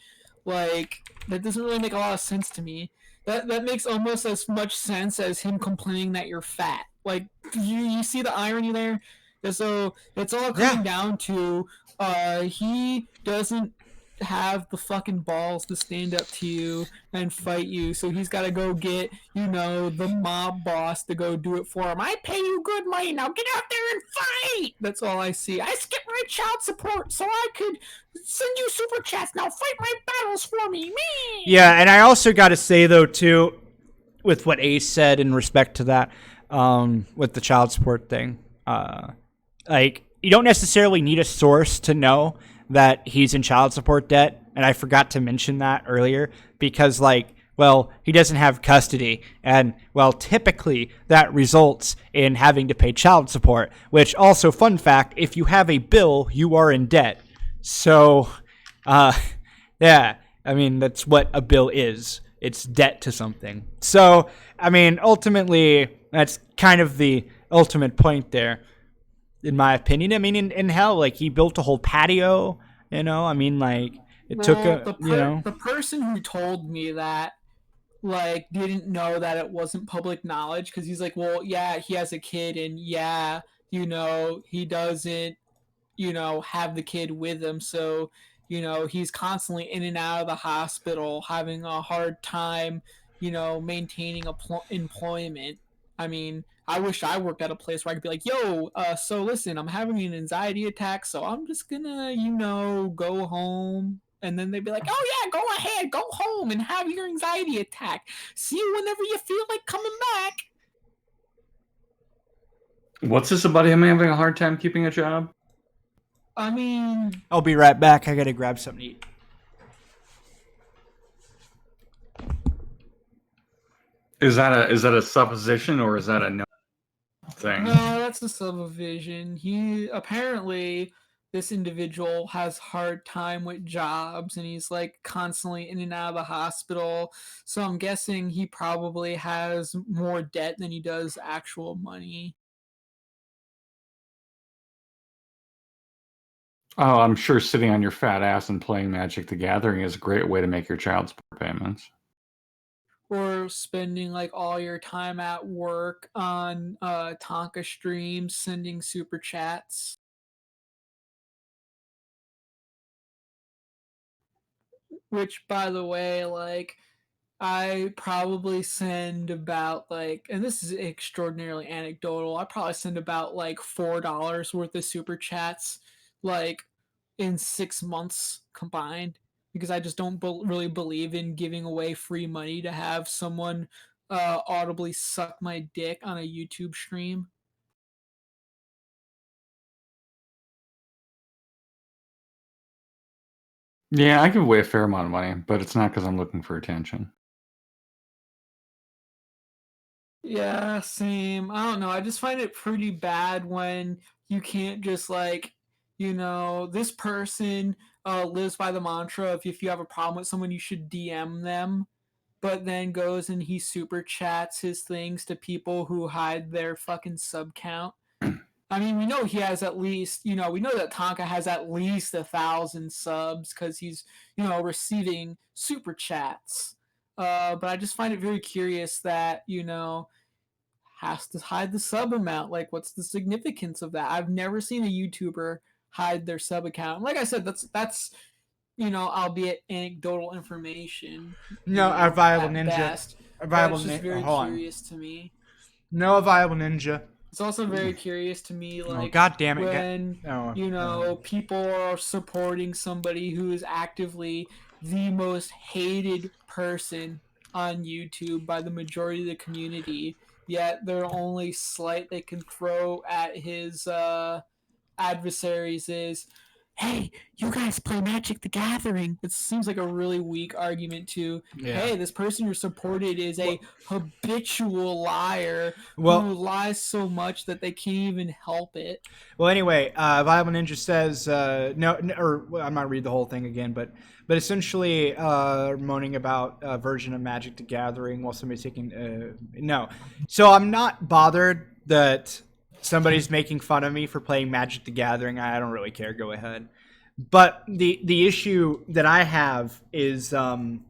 Speaker 1: Like, that doesn't really make a lot of sense to me. That makes almost as much sense as him complaining that you're fat. Like, you see the irony there? And so it's all coming down to he doesn't have the fucking balls to stand up to you and fight you, so he's got to go get, the mob boss to go do it for him. I pay you good money, now get out there and fight! That's all I see. I skipped my child support so I could send you super chats, now fight my battles for me. Me.
Speaker 2: Yeah, and I also got to say, though, too, with what Ace said in respect to that, with the child support thing, like, you don't necessarily need a source to know that he's in child support debt, and I forgot to mention that earlier, because, like, well, he doesn't have custody, and, well, typically that results in having to pay child support, which also, fun fact, if you have a bill, you are in debt. So, yeah, I mean, that's what a bill is. It's debt to something. So, I mean, ultimately, that's kind of the ultimate point there, in my opinion. I mean, in hell, like, he built a whole patio, I mean, like, it took
Speaker 1: the person who told me that, like, didn't know that it wasn't public knowledge, because he's like, well, yeah, he has a kid, and yeah, he doesn't, have the kid with him, so, he's constantly in and out of the hospital, having a hard time, maintaining employment. I mean, I wish I worked at a place where I could be like, yo, so listen, I'm having an anxiety attack, so I'm just gonna, go home. And then they'd be like, oh yeah, go ahead, go home and have your anxiety attack. See you whenever you feel like coming back.
Speaker 3: What's this about him having a hard time keeping a job?
Speaker 1: I mean,
Speaker 2: I'll be right back. I gotta grab something to eat.
Speaker 3: Is that a supposition, or is that a no thing?
Speaker 1: No, that's a subdivision. This individual has hard time with jobs, and he's like constantly in and out of the hospital. So I'm guessing he probably has more debt than he does actual money.
Speaker 3: Oh, I'm sure sitting on your fat ass and playing Magic the Gathering is a great way to make your child support payments.
Speaker 1: Or spending like all your time at work on Tonka streams, sending super chats. Which, by the way, like, I probably send about like, and this is extraordinarily anecdotal, I probably send about like $4 worth of super chats, like, in 6 months combined, because I just don't really believe in giving away free money to have someone audibly suck my dick on a YouTube stream.
Speaker 3: Yeah, I give away a fair amount of money, but it's not because I'm looking for attention.
Speaker 1: Yeah, same. I don't know. I just find it pretty bad when you can't just like, this person lives by the mantra of if you have a problem with someone, you should DM them, but then goes and he super chats his things to people who hide their fucking sub count. I mean, we know he has at least, we know that Tonka has at least 1,000 subs because he's, receiving super chats. But I just find it very curious that, has to hide the sub amount. Like, what's the significance of that? I've never seen a YouTuber hide their sub account. Like I said, that's albeit anecdotal information.
Speaker 2: No, a viable
Speaker 1: At
Speaker 2: ninja.
Speaker 1: best,
Speaker 2: A
Speaker 1: but
Speaker 2: viable
Speaker 1: it's just
Speaker 2: ninja.
Speaker 1: very
Speaker 2: Hold on.
Speaker 1: curious to me.
Speaker 2: No, a viable ninja.
Speaker 1: It's also very curious to me,
Speaker 2: Oh,
Speaker 1: like
Speaker 2: God damn it.
Speaker 1: when people are supporting somebody who is actively the most hated person on YouTube by the majority of the community, yet their only slight they can throw at his adversaries is, hey, you guys play Magic the Gathering. It seems like a really weak argument to, hey, this person you're supported is a habitual liar
Speaker 2: Well,
Speaker 1: who lies so much that they can't even help it.
Speaker 2: Well, anyway, Viable Ninja says I'm not read the whole thing again, but essentially moaning about a version of Magic the Gathering while somebody's taking no. So I'm not bothered that somebody's making fun of me for playing Magic the Gathering. I don't really care. Go ahead. But the issue that I have is the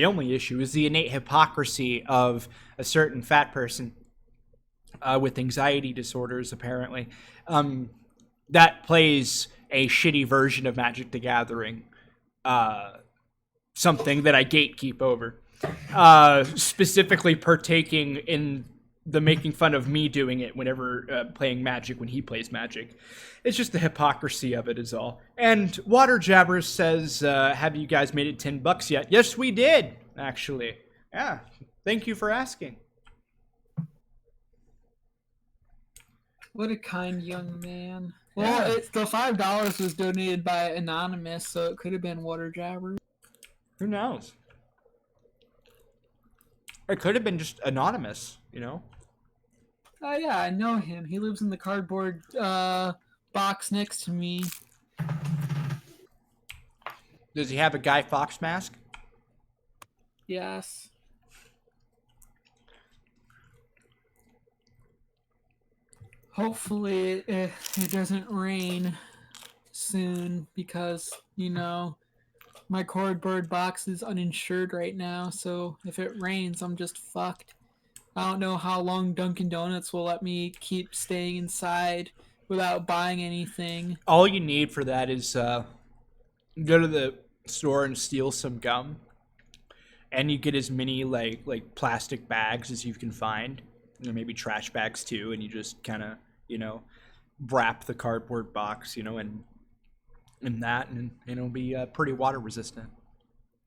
Speaker 2: only issue is the innate hypocrisy of a certain fat person with anxiety disorders, apparently, that plays a shitty version of Magic the Gathering, something that I gatekeep over, specifically partaking in the making fun of me doing it whenever playing Magic when he plays Magic. It's just the hypocrisy of it is all. And Water Jabbers says, have you guys made it $10 yet? Yes, we did, actually. Yeah, thank you for asking.
Speaker 1: What a kind young man. Well, the $5 was donated by Anonymous, so it could have been Water Jabber.
Speaker 2: Who knows? It could have been just Anonymous,
Speaker 1: Oh, yeah, I know him. He lives in the cardboard box next to me.
Speaker 2: Does he have a Guy Fawkes mask?
Speaker 1: Yes. Hopefully it doesn't rain soon because, my cardboard box is uninsured right now, so if it rains, I'm just fucked. I don't know how long Dunkin' Donuts will let me keep staying inside without buying anything.
Speaker 2: All you need for that is go to the store and steal some gum, and you get as many like plastic bags as you can find, maybe trash bags too, and you just kind of wrap the cardboard box, in that, and it'll be pretty water resistant.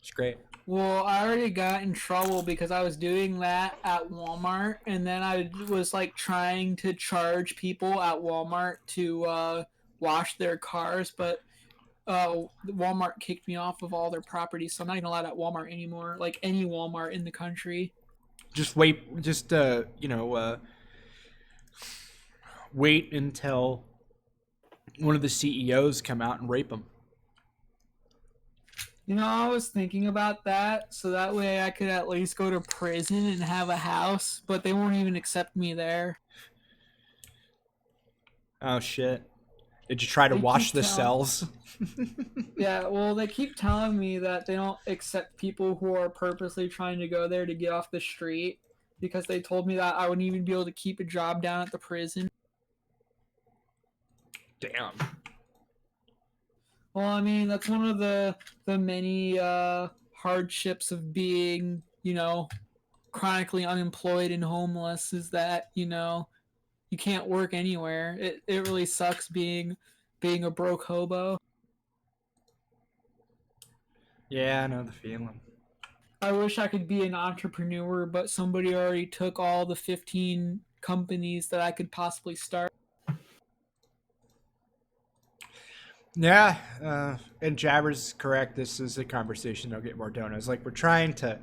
Speaker 2: It's great.
Speaker 1: Well, I already got in trouble because I was doing that at Walmart, and then I was trying to charge people at Walmart to wash their cars, but Walmart kicked me off of all their properties, so I'm not even allowed at Walmart anymore, like any Walmart in the country.
Speaker 2: Just wait, wait until one of the CEOs come out and rape them.
Speaker 1: I was thinking about that, so that way I could at least go to prison and have a house, but they won't even accept me there.
Speaker 2: Oh, shit. Did you try to wash the cells?
Speaker 1: Yeah, well, they keep telling me that they don't accept people who are purposely trying to go there to get off the street, because they told me that I wouldn't even be able to keep a job down at the prison.
Speaker 2: Damn.
Speaker 1: Well, I mean, that's one of the many hardships of being, chronically unemployed and homeless is that, you can't work anywhere. It really sucks being a broke hobo.
Speaker 2: Yeah, I know the feeling.
Speaker 1: I wish I could be an entrepreneur, but somebody already took all the 15 companies that I could possibly start.
Speaker 2: Yeah, and Jabbers is correct. This is a conversation. They'll get more donuts. We're trying to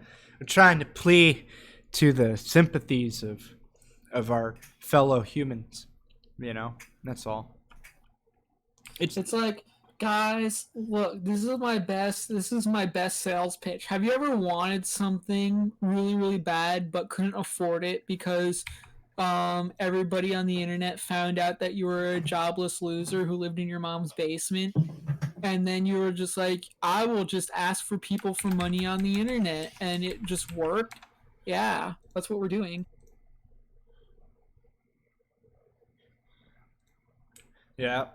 Speaker 2: plea to the sympathies of our fellow humans. That's all.
Speaker 1: It's like, guys, look, this is my best sales pitch. Have you ever wanted something really, really bad but couldn't afford it because everybody on the internet found out that you were a jobless loser who lived in your mom's basement, and then you were just like, I will just ask for people for money on the internet, and it just worked? Yeah, that's what we're doing.
Speaker 2: Yeah.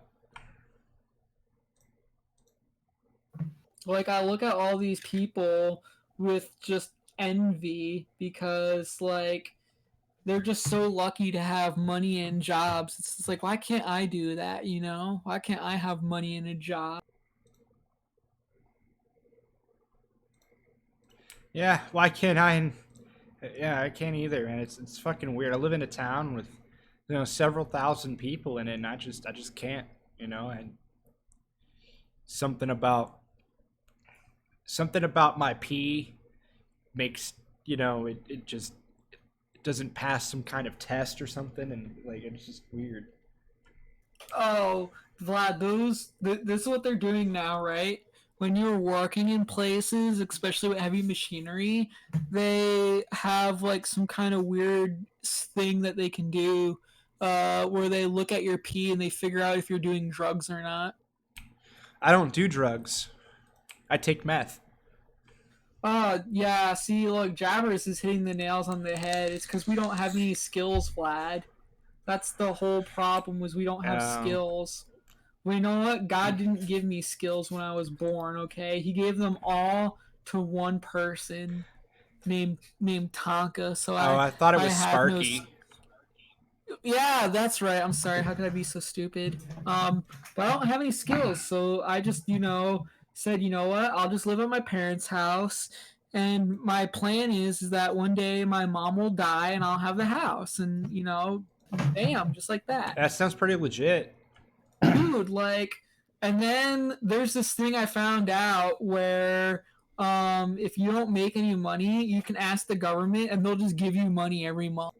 Speaker 1: Like I look at all these people with just envy because like they're just so lucky to have money and jobs. It's just like why can't I do that, you know? Why can't I have money and a job?
Speaker 2: Yeah, why can't I? Yeah, I can't either, man. It's fucking weird. I live in a town with several thousand people in it, and I just can't, and something about something about my pee makes it doesn't pass some kind of test or something, and like it's just weird.
Speaker 1: Oh, Vlad, this is what they're doing now, right? When you're working in places, especially with heavy machinery, they have like some kind of weird thing that they can do, where they look at your pee and they figure out if you're doing drugs or not.
Speaker 2: I don't do drugs. I take meth.
Speaker 1: Yeah. See, look, Jabbers is hitting the nails on the head. It's because we don't have any skills, Vlad. That's the whole problem. Was we don't have
Speaker 2: Um,
Speaker 1: skills. Well, you know what? God didn't give me skills when I was born, okay? He gave them all to one person named Tonka. So
Speaker 2: oh, I thought it
Speaker 1: I
Speaker 2: was
Speaker 1: have no.
Speaker 2: Sparky.
Speaker 1: Yeah, that's right. I'm sorry. How could I be so stupid? But I don't have any skills, so I just said, you know what? I'll just live at my parents' house. And my plan is that one day my mom will die and I'll have the house, and bam, just like that.
Speaker 2: That sounds pretty legit.
Speaker 1: Dude, like, and then there's this thing I found out where if you don't make any money, you can ask the government and they'll just give you money every month.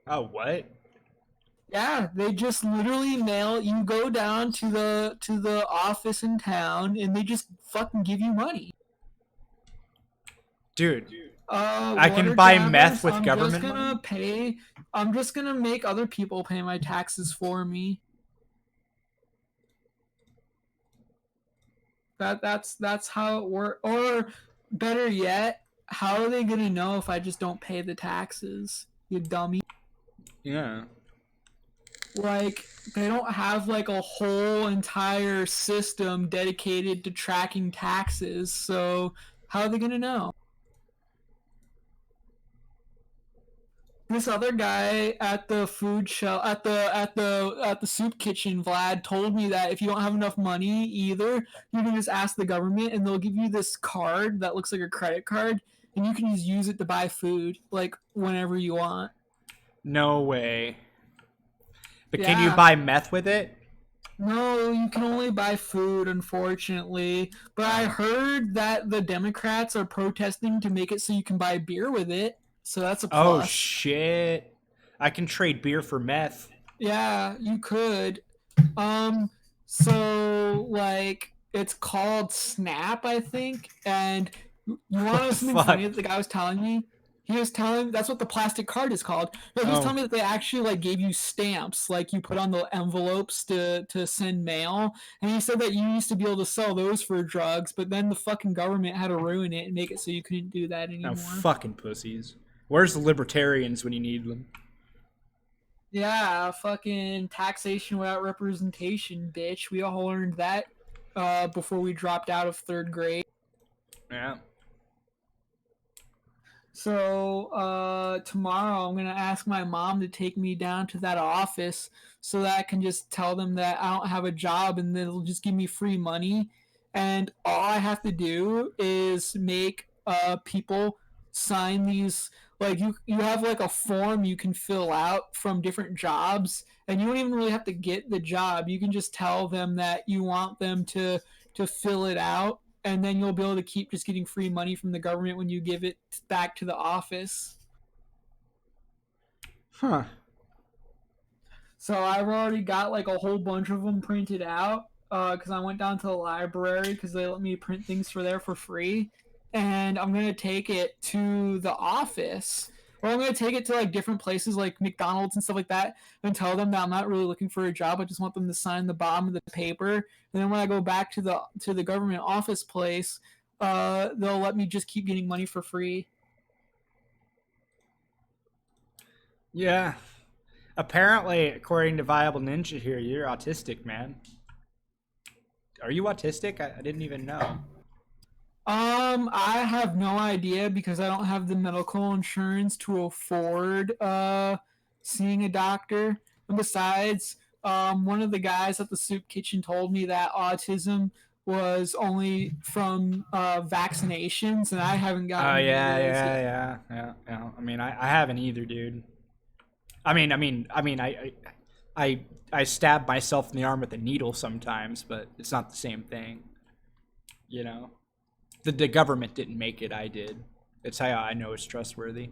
Speaker 2: Oh, what?
Speaker 1: Yeah, they just literally mail you go down to the office in town and they just fucking give you money.
Speaker 2: Dude, I can
Speaker 1: Water
Speaker 2: buy meth
Speaker 1: jabbers,
Speaker 2: with government money?
Speaker 1: I'm just gonna make other people pay my taxes for me. That's how it works. Or better yet, how are they gonna know if I just don't pay the taxes? You dummy.
Speaker 2: Yeah.
Speaker 1: Like they don't have like a whole entire system dedicated to tracking taxes. So how are they gonna know? This other guy at the food shell at the soup kitchen, Vlad, told me that if you don't have enough money either, you can just ask the government and they'll give you this card that looks like a credit card and you can just use it to buy food like whenever you want.
Speaker 2: No way. But can you
Speaker 1: Yeah.
Speaker 2: buy meth with it?
Speaker 1: No, you can only buy food, unfortunately. But I heard that the Democrats are protesting to make it so you can buy beer with it. So that's a
Speaker 2: Oh,
Speaker 1: plus.
Speaker 2: shit. I can trade beer for meth.
Speaker 1: Yeah, you could. So like it's called Snap, I think. And you want to
Speaker 2: What
Speaker 1: know
Speaker 2: the
Speaker 1: something funny
Speaker 2: fuck?
Speaker 1: that the guy was telling me? He was telling that's what the plastic card is called. No, he was
Speaker 2: Oh,
Speaker 1: telling me that they actually like gave you stamps, like you put on the envelopes to send mail. And he said that you used to be able to sell those for drugs, but then the fucking government had to ruin it and make it so you couldn't do that
Speaker 2: oh,
Speaker 1: anymore.
Speaker 2: fucking pussies. Where's the libertarians when you need them?
Speaker 1: Yeah, fucking taxation without representation, bitch. We all learned that before we dropped out of third grade.
Speaker 2: Yeah.
Speaker 1: So tomorrow I'm gonna ask my mom to take me down to that office so that I can just tell them that I don't have a job and they'll just give me free money. And all I have to do is make people sign these like you have like a form you can fill out from different jobs and you don't even really have to get the job. You can just tell them that you want them to fill it out and then you'll be able to keep just getting free money from the government when you give it back to the office.
Speaker 2: Huh.
Speaker 1: So I've already got like a whole bunch of them printed out because I went down to the library because they let me print things for there for free, and I'm gonna take it to the office. Or I'm gonna take it to like different places like McDonald's and stuff like that, and tell them that I'm not really looking for a job. I just want them to sign the bottom of the paper, and then when I go back to the government office place, they'll let me just keep getting money for free.
Speaker 2: Yeah. Apparently, according to Viable Ninja here, you're autistic, man. Are you autistic? I didn't even know.
Speaker 1: I have no idea because I don't have the medical insurance to afford seeing a doctor. And besides, one of the guys at the soup kitchen told me that autism was only from vaccinations, and I haven't
Speaker 2: Oh
Speaker 1: gotten any of
Speaker 2: yeah,
Speaker 1: those yet.
Speaker 2: yeah. I mean, I haven't either, dude. I stab myself in the arm with a needle sometimes, but it's not the same thing. You know, the government didn't make it. I did. It's how I know it's trustworthy.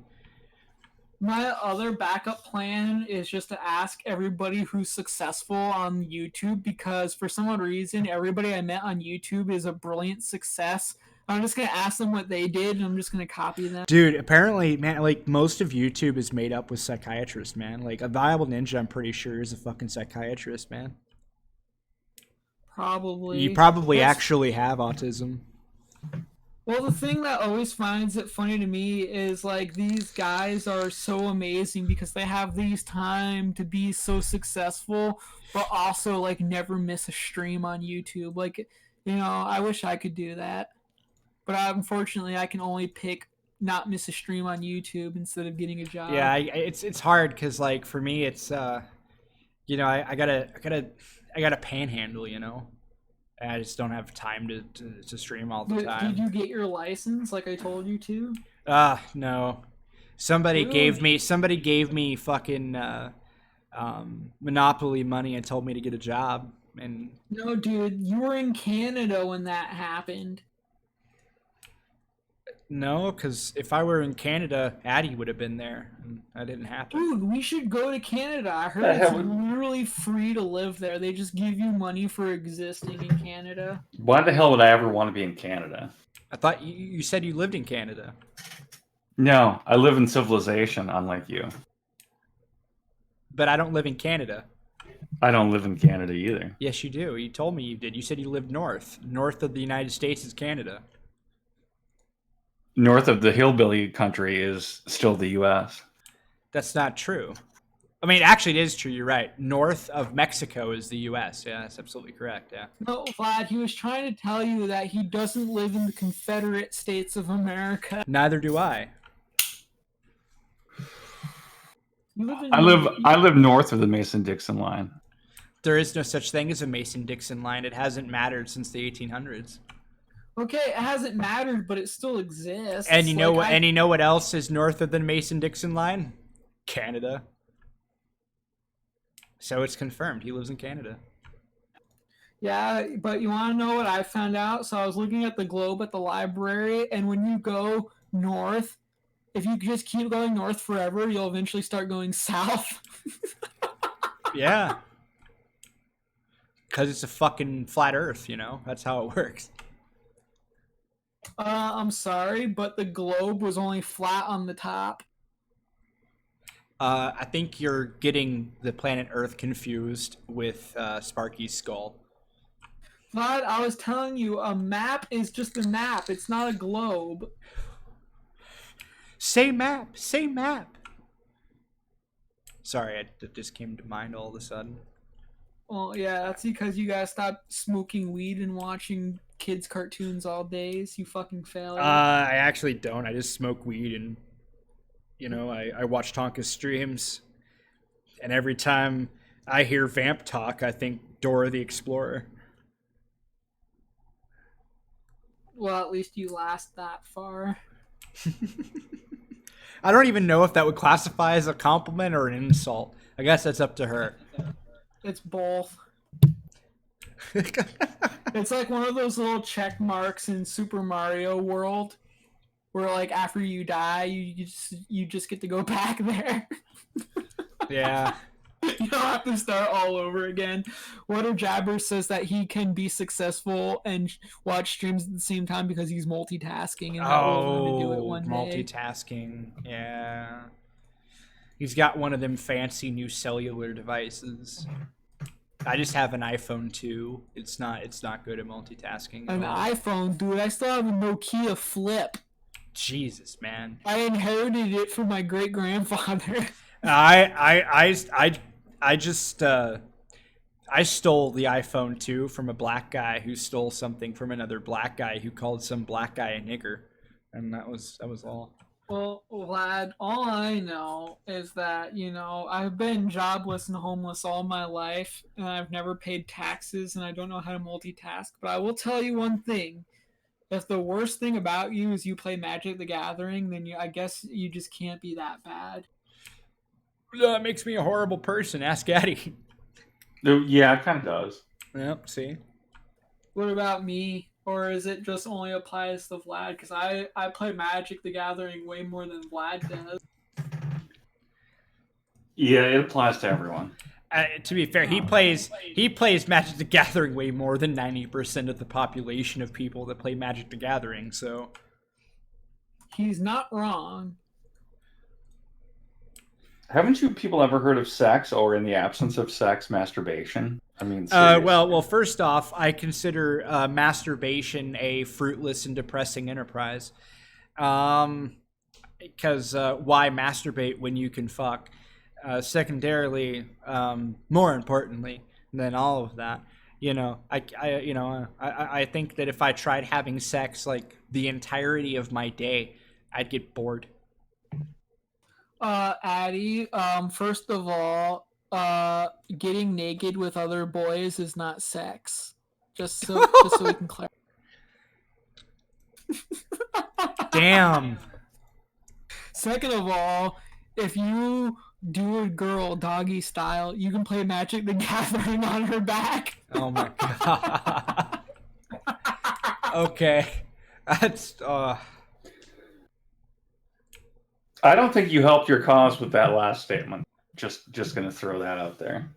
Speaker 1: My other backup plan is just to ask everybody who's successful on YouTube because for some odd reason, everybody I met on YouTube is a brilliant success. I'm just going to ask them what they did and I'm just going to copy them.
Speaker 2: Dude, apparently, man, like most of YouTube is made up with psychiatrists, man. Like a viable ninja, I'm pretty sure is a fucking psychiatrist, man.
Speaker 1: Probably.
Speaker 2: You probably actually have autism.
Speaker 1: Well, the thing that always finds it funny to me is like these guys are so amazing because they have these time to be so successful, but also like never miss a stream on YouTube. Like, you know, I wish I could do that, but unfortunately, I can only pick not miss a stream on YouTube instead of getting a job.
Speaker 2: Yeah, it's hard because like for me, it's you know, I gotta panhandle, you know. And I just don't have time to stream all the time.
Speaker 1: Did you get your license like I told you to?
Speaker 2: No. Somebody gave me fucking Monopoly money and told me to get a job. And
Speaker 1: no, dude, you were in Canada when that happened.
Speaker 2: no, because if I were in Canada, Addie would have been there, and that didn't happen.
Speaker 1: Dude, we should go to Canada. I heard it's literally free to live there. They just give you money for existing in Canada.
Speaker 3: Why the hell would I ever want to be in Canada?
Speaker 2: I thought you said you lived in Canada.
Speaker 3: No, I live in civilization, unlike you.
Speaker 2: But I don't live in Canada.
Speaker 3: I don't live in Canada either.
Speaker 2: Yes, you do. You told me you did. You said you lived north. North of the United States is Canada.
Speaker 3: North of the hillbilly country is still the U.S.
Speaker 2: That's not true. I mean, actually, it is true. You're right. North of Mexico is the U.S. Yeah, that's absolutely correct. Yeah.
Speaker 1: No, Vlad, he was trying to tell you that he doesn't live in the Confederate States of America.
Speaker 2: Neither do I.
Speaker 3: I live north of the Mason-Dixon line.
Speaker 2: There is no such thing as a Mason-Dixon line. It hasn't mattered since the 1800s.
Speaker 1: Okay, it hasn't mattered, but it still exists.
Speaker 2: And you know what? And you know what else is north of the Mason-Dixon line? Canada. So it's confirmed. He lives in Canada.
Speaker 1: Yeah, but you want to know what I found out? So I was looking at the globe at the library, and when you go north, if you just keep going north forever, you'll eventually start going south.
Speaker 2: Yeah. Because it's a fucking flat earth, you know? That's how it works.
Speaker 1: I'm sorry, but the globe was only flat on the top.
Speaker 2: I think you're getting the planet Earth confused with Sparky's skull.
Speaker 1: Vlad, I was telling you, a map is just a map. It's not a globe.
Speaker 2: Say map. Say map. Sorry, that just came to mind all of a sudden.
Speaker 1: Well, yeah, that's because you guys stopped smoking weed and watching kids' cartoons all days. You fucking failure.
Speaker 2: I actually don't. I just smoke weed and, you know, I watch Tonka's streams. And every time I hear Vamp talk, I think Dora the Explorer.
Speaker 1: Well, at least you last that far.
Speaker 2: I don't even know if that would classify as a compliment or an insult. I guess that's up to her.
Speaker 1: It's both. It's like one of those little check marks in Super Mario World where like after you die you just get to go back there.
Speaker 2: Yeah.
Speaker 1: You don't have to start all over again. Water Jabber says that he can be successful and watch streams at the same time because he's multitasking and will learn to do it one day.
Speaker 2: Multitasking. Yeah. He's got one of them fancy new cellular devices. I just have an iPhone 2. It's not good at multitasking.
Speaker 1: An iPhone, dude. I still have a Nokia Flip.
Speaker 2: Jesus, man.
Speaker 1: I inherited it from my great grandfather.
Speaker 2: I just I stole the iPhone 2 from a black guy who stole something from another black guy who called some black guy a nigger, and that was all.
Speaker 1: Well, Vlad, all I know is that, I've been jobless and homeless all my life, and I've never paid taxes, and I don't know how to multitask. But I will tell you one thing. If the worst thing about you is you play Magic the Gathering, then I guess you just can't be that bad.
Speaker 2: That makes me a horrible person. Ask Eddie.
Speaker 3: Yeah, it kind of does.
Speaker 2: Yep, see?
Speaker 1: What about me? Or is it just only applies to Vlad? Because I play Magic the Gathering way more than Vlad does.
Speaker 3: Yeah, it applies to everyone.
Speaker 2: To be fair, he plays Magic the Gathering way more than 90% of the population of people that play Magic the Gathering, so...
Speaker 1: He's not wrong.
Speaker 3: Haven't you people ever heard of sex, or in the absence of sex, masturbation? I mean, seriously.
Speaker 2: well, first off, I consider masturbation a fruitless and depressing enterprise. Because why masturbate when you can fuck? Secondarily, more importantly than all of that, I think that if I tried having sex like the entirety of my day, I'd get bored.
Speaker 1: Addie, first of all, getting naked with other boys is not sex. Just so we can clarify.
Speaker 2: Damn.
Speaker 1: Second of all, if you do a girl doggy style, you can play Magic the Gathering on her back.
Speaker 2: Oh my god. Okay. That's
Speaker 3: I don't think you helped your cause with that last statement. Just gonna throw that out there.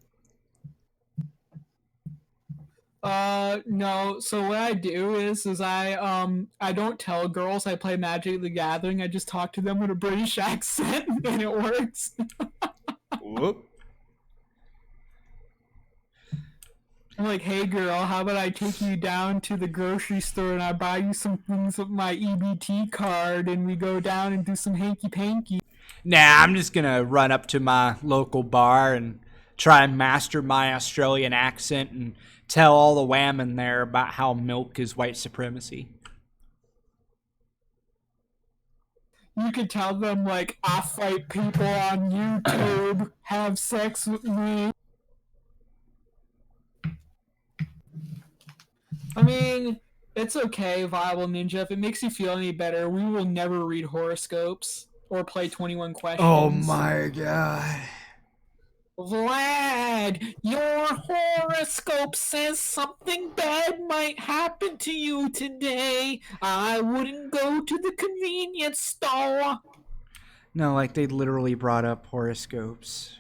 Speaker 1: No. So what I do is I don't tell girls I play Magic the Gathering. I just talk to them with a British accent, and it works.
Speaker 2: Whoop.
Speaker 1: I'm like, hey girl, how about I take you down to the grocery store and I buy you some things with my EBT card and we go down and do some hanky-panky.
Speaker 2: Nah, I'm just gonna run up to my local bar and try and master my Australian accent and tell all the whammon there about how milk is white supremacy.
Speaker 1: You could tell them, like, I fight people on YouTube, have sex with me. I mean, it's okay, Viable Ninja. If it makes you feel any better, we will never read horoscopes or play 21 questions.
Speaker 2: Oh my god.
Speaker 1: Vlad, your horoscope says something bad might happen to you today. I wouldn't go to the convenience store.
Speaker 2: No, like they literally brought up horoscopes.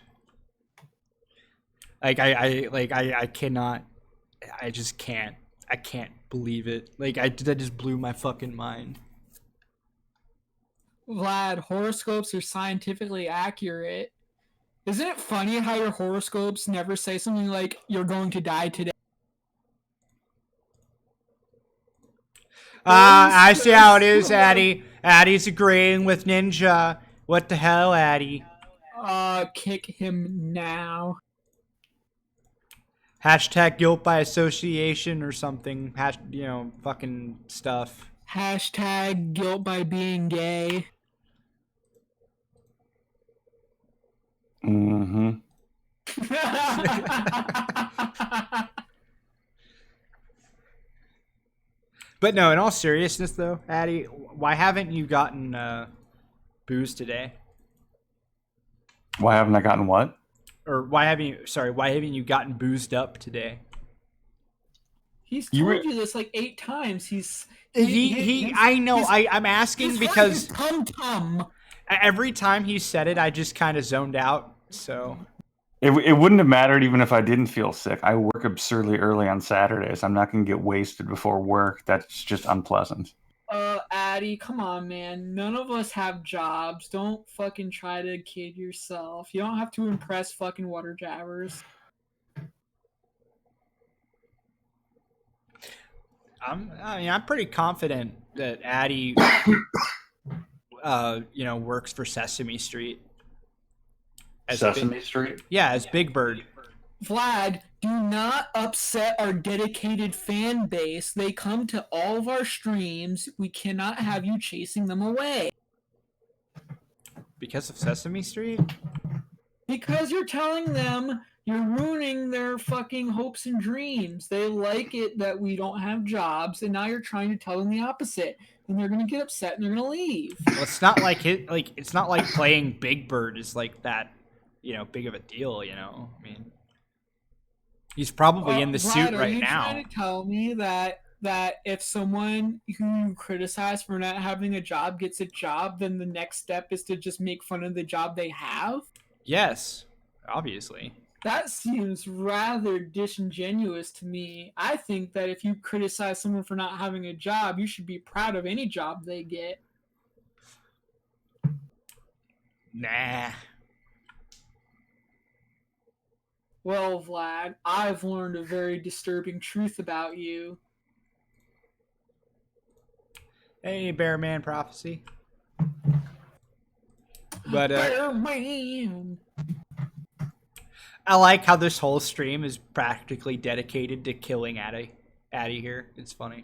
Speaker 2: I cannot. I just can't. I can't believe it. That just blew my fucking mind.
Speaker 1: Vlad, horoscopes are scientifically accurate. Isn't it funny how your horoscopes never say something like, you're going to die today?
Speaker 2: I see how it is, Addy. Addy's agreeing with Ninja. What the hell, Addy?
Speaker 1: Kick him now.
Speaker 2: Hashtag guilt by association or something. Fucking stuff.
Speaker 1: Hashtag guilt by being gay.
Speaker 3: Mm-hmm.
Speaker 2: But no, in all seriousness though, Addy, why haven't you gotten booze today?
Speaker 3: Why haven't I gotten what?
Speaker 2: Or why haven't you gotten boozed up today?
Speaker 1: He's told you this like 8 times.
Speaker 2: I know. I'm asking because
Speaker 1: tum-tum.
Speaker 2: Every time he said it, I just kind of zoned out. So
Speaker 3: it wouldn't have mattered even if I didn't feel sick. I work absurdly early on Saturdays. I'm not going to get wasted before work. That's just unpleasant.
Speaker 1: Addy, come on, man. None of us have jobs. Don't fucking try to kid yourself. You don't have to impress fucking water jabbers.
Speaker 2: I'm pretty confident that Addy, works for Sesame Street.
Speaker 3: Sesame Street?
Speaker 2: Yeah, as Big Bird.
Speaker 1: Vlad, Do not upset our dedicated fan base. They come to all of our streams. We cannot have you chasing them away.
Speaker 2: Because of Sesame Street?
Speaker 1: Because you're telling them you're ruining their fucking hopes and dreams. They like it that we don't have jobs, and now you're trying to tell them the opposite. And they're gonna get upset and they're gonna leave.
Speaker 2: Well, it's not like it's not like playing Big Bird is like that, big of a deal. I mean, he's probably in the suit right
Speaker 1: Are you
Speaker 2: now.
Speaker 1: trying to tell me that if someone who you criticize for not having a job gets a job, then the next step is to just make fun of the job they have?
Speaker 2: Yes, obviously.
Speaker 1: That seems rather disingenuous to me. I think that if you criticize someone for not having a job, you should be proud of any job they get.
Speaker 2: Nah.
Speaker 1: Well, Vlad, I've learned a very disturbing truth about you.
Speaker 2: Hey, Bearman Prophecy. But
Speaker 1: Bearman!
Speaker 2: I like how this whole stream is practically dedicated to killing Addie here. It's funny.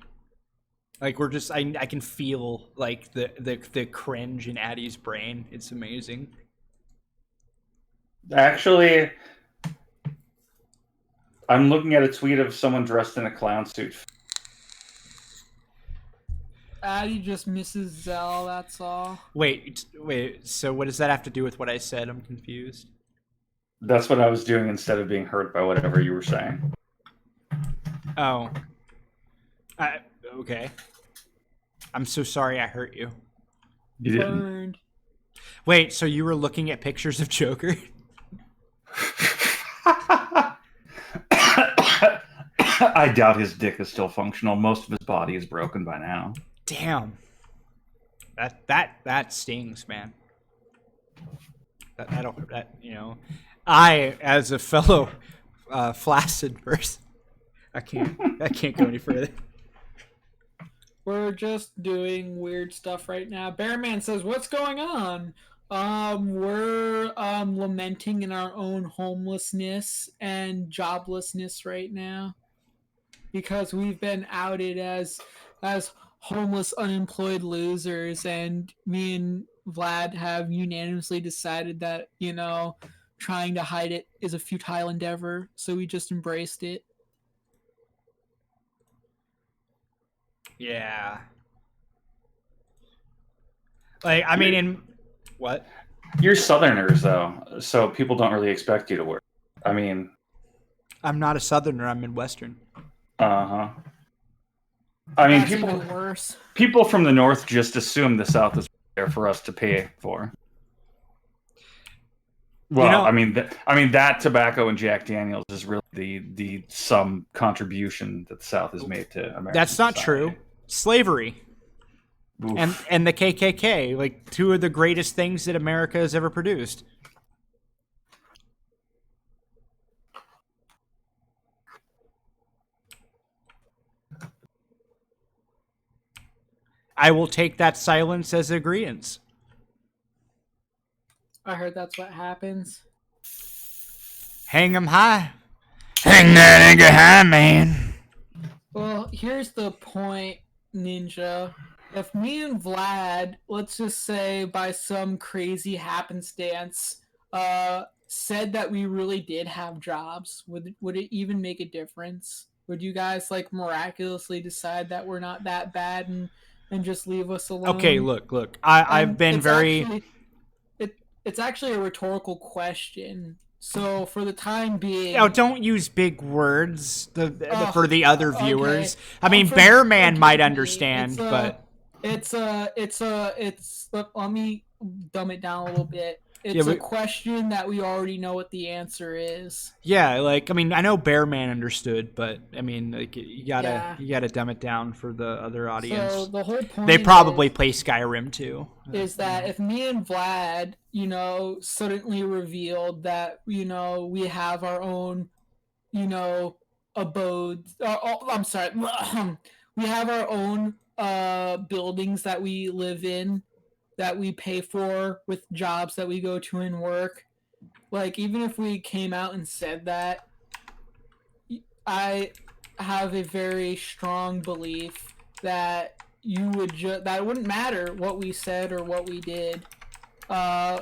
Speaker 2: Like we're just, I can feel like the cringe in Addie's brain. It's amazing.
Speaker 3: Actually, I'm looking at a tweet of someone dressed in a clown suit.
Speaker 1: Addie just misses Zell, that's all.
Speaker 2: Wait. So what does that have to do with what I said? I'm confused.
Speaker 3: That's what I was doing instead of being hurt by whatever you were saying.
Speaker 2: Oh. Okay. I'm so sorry I hurt you.
Speaker 3: You didn't.
Speaker 1: Burned.
Speaker 2: Wait, so you were looking at pictures of Joker?
Speaker 3: I doubt his dick is still functional. Most of his body is broken by now.
Speaker 2: Damn. That stings, man. I, as a fellow flaccid person, I can't go any further.
Speaker 1: We're just doing weird stuff right now. Bearman says, "What's going on?" We're lamenting in our own homelessness and joblessness right now because we've been outed as homeless, unemployed losers, and me and Vlad have unanimously decided that trying to hide it is a futile endeavor, so we just embraced it.
Speaker 2: Yeah. Like, I mean, in what?
Speaker 3: You're Southerners, though, so people don't really expect you to work. I mean,
Speaker 2: I'm not a Southerner. I'm Midwestern.
Speaker 3: I mean,
Speaker 1: That's even worse.
Speaker 3: People from the North just assume the South is there for us to pay for. Well, I mean, that tobacco and Jack Daniels is really the some contribution that the South has made to America.
Speaker 2: That's not true. Slavery.
Speaker 3: Oof.
Speaker 2: And the KKK, like two of the greatest things that America has ever produced. I will take that silence as agreeance.
Speaker 1: I heard that's what happens.
Speaker 2: Hang 'em high. Hang that nigga high, man.
Speaker 1: Well, here's the point, Ninja. If me and Vlad, let's just say by some crazy happenstance, said that we really did have jobs, would it even make a difference? Would you guys miraculously decide that we're not that bad and just leave us alone?
Speaker 2: Okay, look. I've been very...
Speaker 1: It's actually a rhetorical question. So for the time being...
Speaker 2: Oh, don't use big words for the other viewers. Okay. I mean, Bearman might understand, but...
Speaker 1: Let me dumb it down a little bit. It's a question that we already know what the answer is.
Speaker 2: Yeah, I know Bearman understood, but I mean, you gotta dumb it down for the other audience.
Speaker 1: So the whole point
Speaker 2: they probably play Skyrim too.
Speaker 1: Is that if me and Vlad, suddenly revealed that we have our own, abodes. I'm sorry, we have our own buildings that we live in, that we pay for with jobs that we go to and work. Even if we came out and said that, I have a very strong belief that that it wouldn't matter what we said or what we did.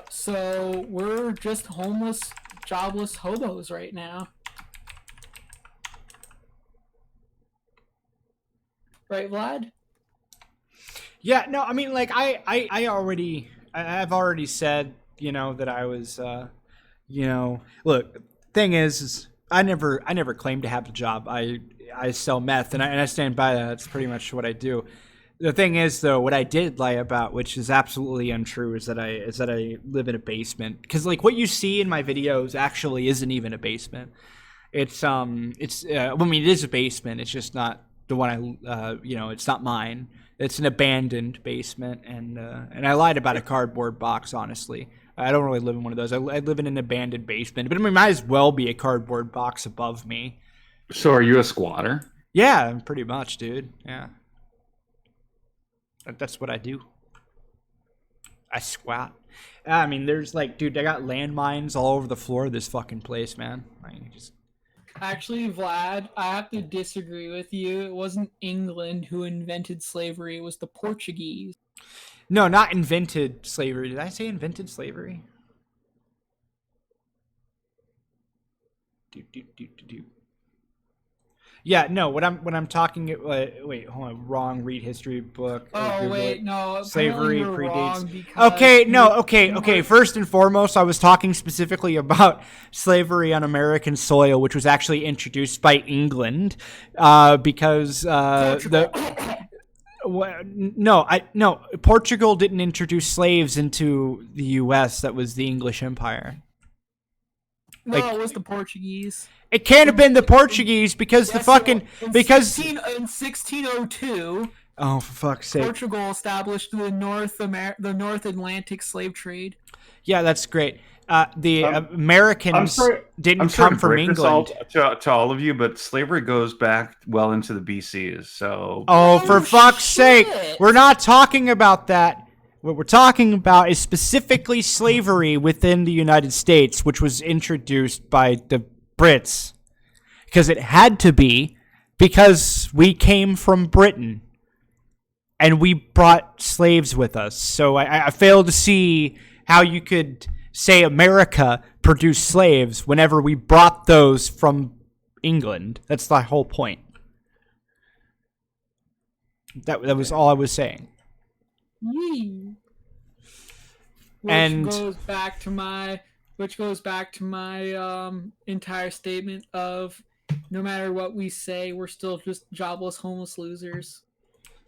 Speaker 1: So we're just homeless, jobless hobos right now. Right, Vlad?
Speaker 2: Yeah, no, I mean, like, I've already said, that I was, look, thing is I never claimed to have a job. I sell meth, and I stand by that. That's pretty much what I do. The thing is, though, what I did lie about, which is absolutely untrue, is that I live in a basement. Because, like, what you see in my videos actually isn't even a basement. It is a basement. It's just not the one it's not mine. It's an abandoned basement, and I lied about a cardboard box. Honestly, I don't really live in one of those. I live in an abandoned basement, but I mean, it might as well be a cardboard box above me.
Speaker 3: So are you a squatter?
Speaker 2: Yeah, pretty much, dude. Yeah, that's what I do. I squat. I mean, there's like, dude, I got landmines all over the floor of this fucking place, man.
Speaker 1: Actually, Vlad, I have to disagree with you. It wasn't England who invented slavery. It was the Portuguese.
Speaker 2: No, not invented slavery. Did I say invented slavery? Yeah, no. What I'm talking. Wait, hold on. Wrong. Read history book.
Speaker 1: Oh wait, no.
Speaker 2: Slavery
Speaker 1: predates.
Speaker 2: Okay, no. Okay. First and foremost, I was talking specifically about slavery on American soil, which was actually introduced by England, because no. Portugal didn't introduce slaves into the U.S. That was the English Empire.
Speaker 1: No, it was the Portuguese.
Speaker 2: It can't have been the Portuguese because in
Speaker 1: 1602.
Speaker 2: Oh, for fuck's sake!
Speaker 1: Portugal established the North Atlantic slave trade.
Speaker 2: Yeah, that's great. The Americans didn't come from England.
Speaker 3: To all of you, but slavery goes back well into the BCs. So,
Speaker 2: for fuck's sake, we're not talking about that. What we're talking about is specifically slavery within the United States, which was introduced by the Brits. Because it had to be, because we came from Britain. And we brought slaves with us. So I fail to see how you could say America produced slaves whenever we brought those from England. That's the whole point. That was all I was saying.
Speaker 1: Which goes back to my entire statement of no matter what we say, we're still just jobless, homeless losers.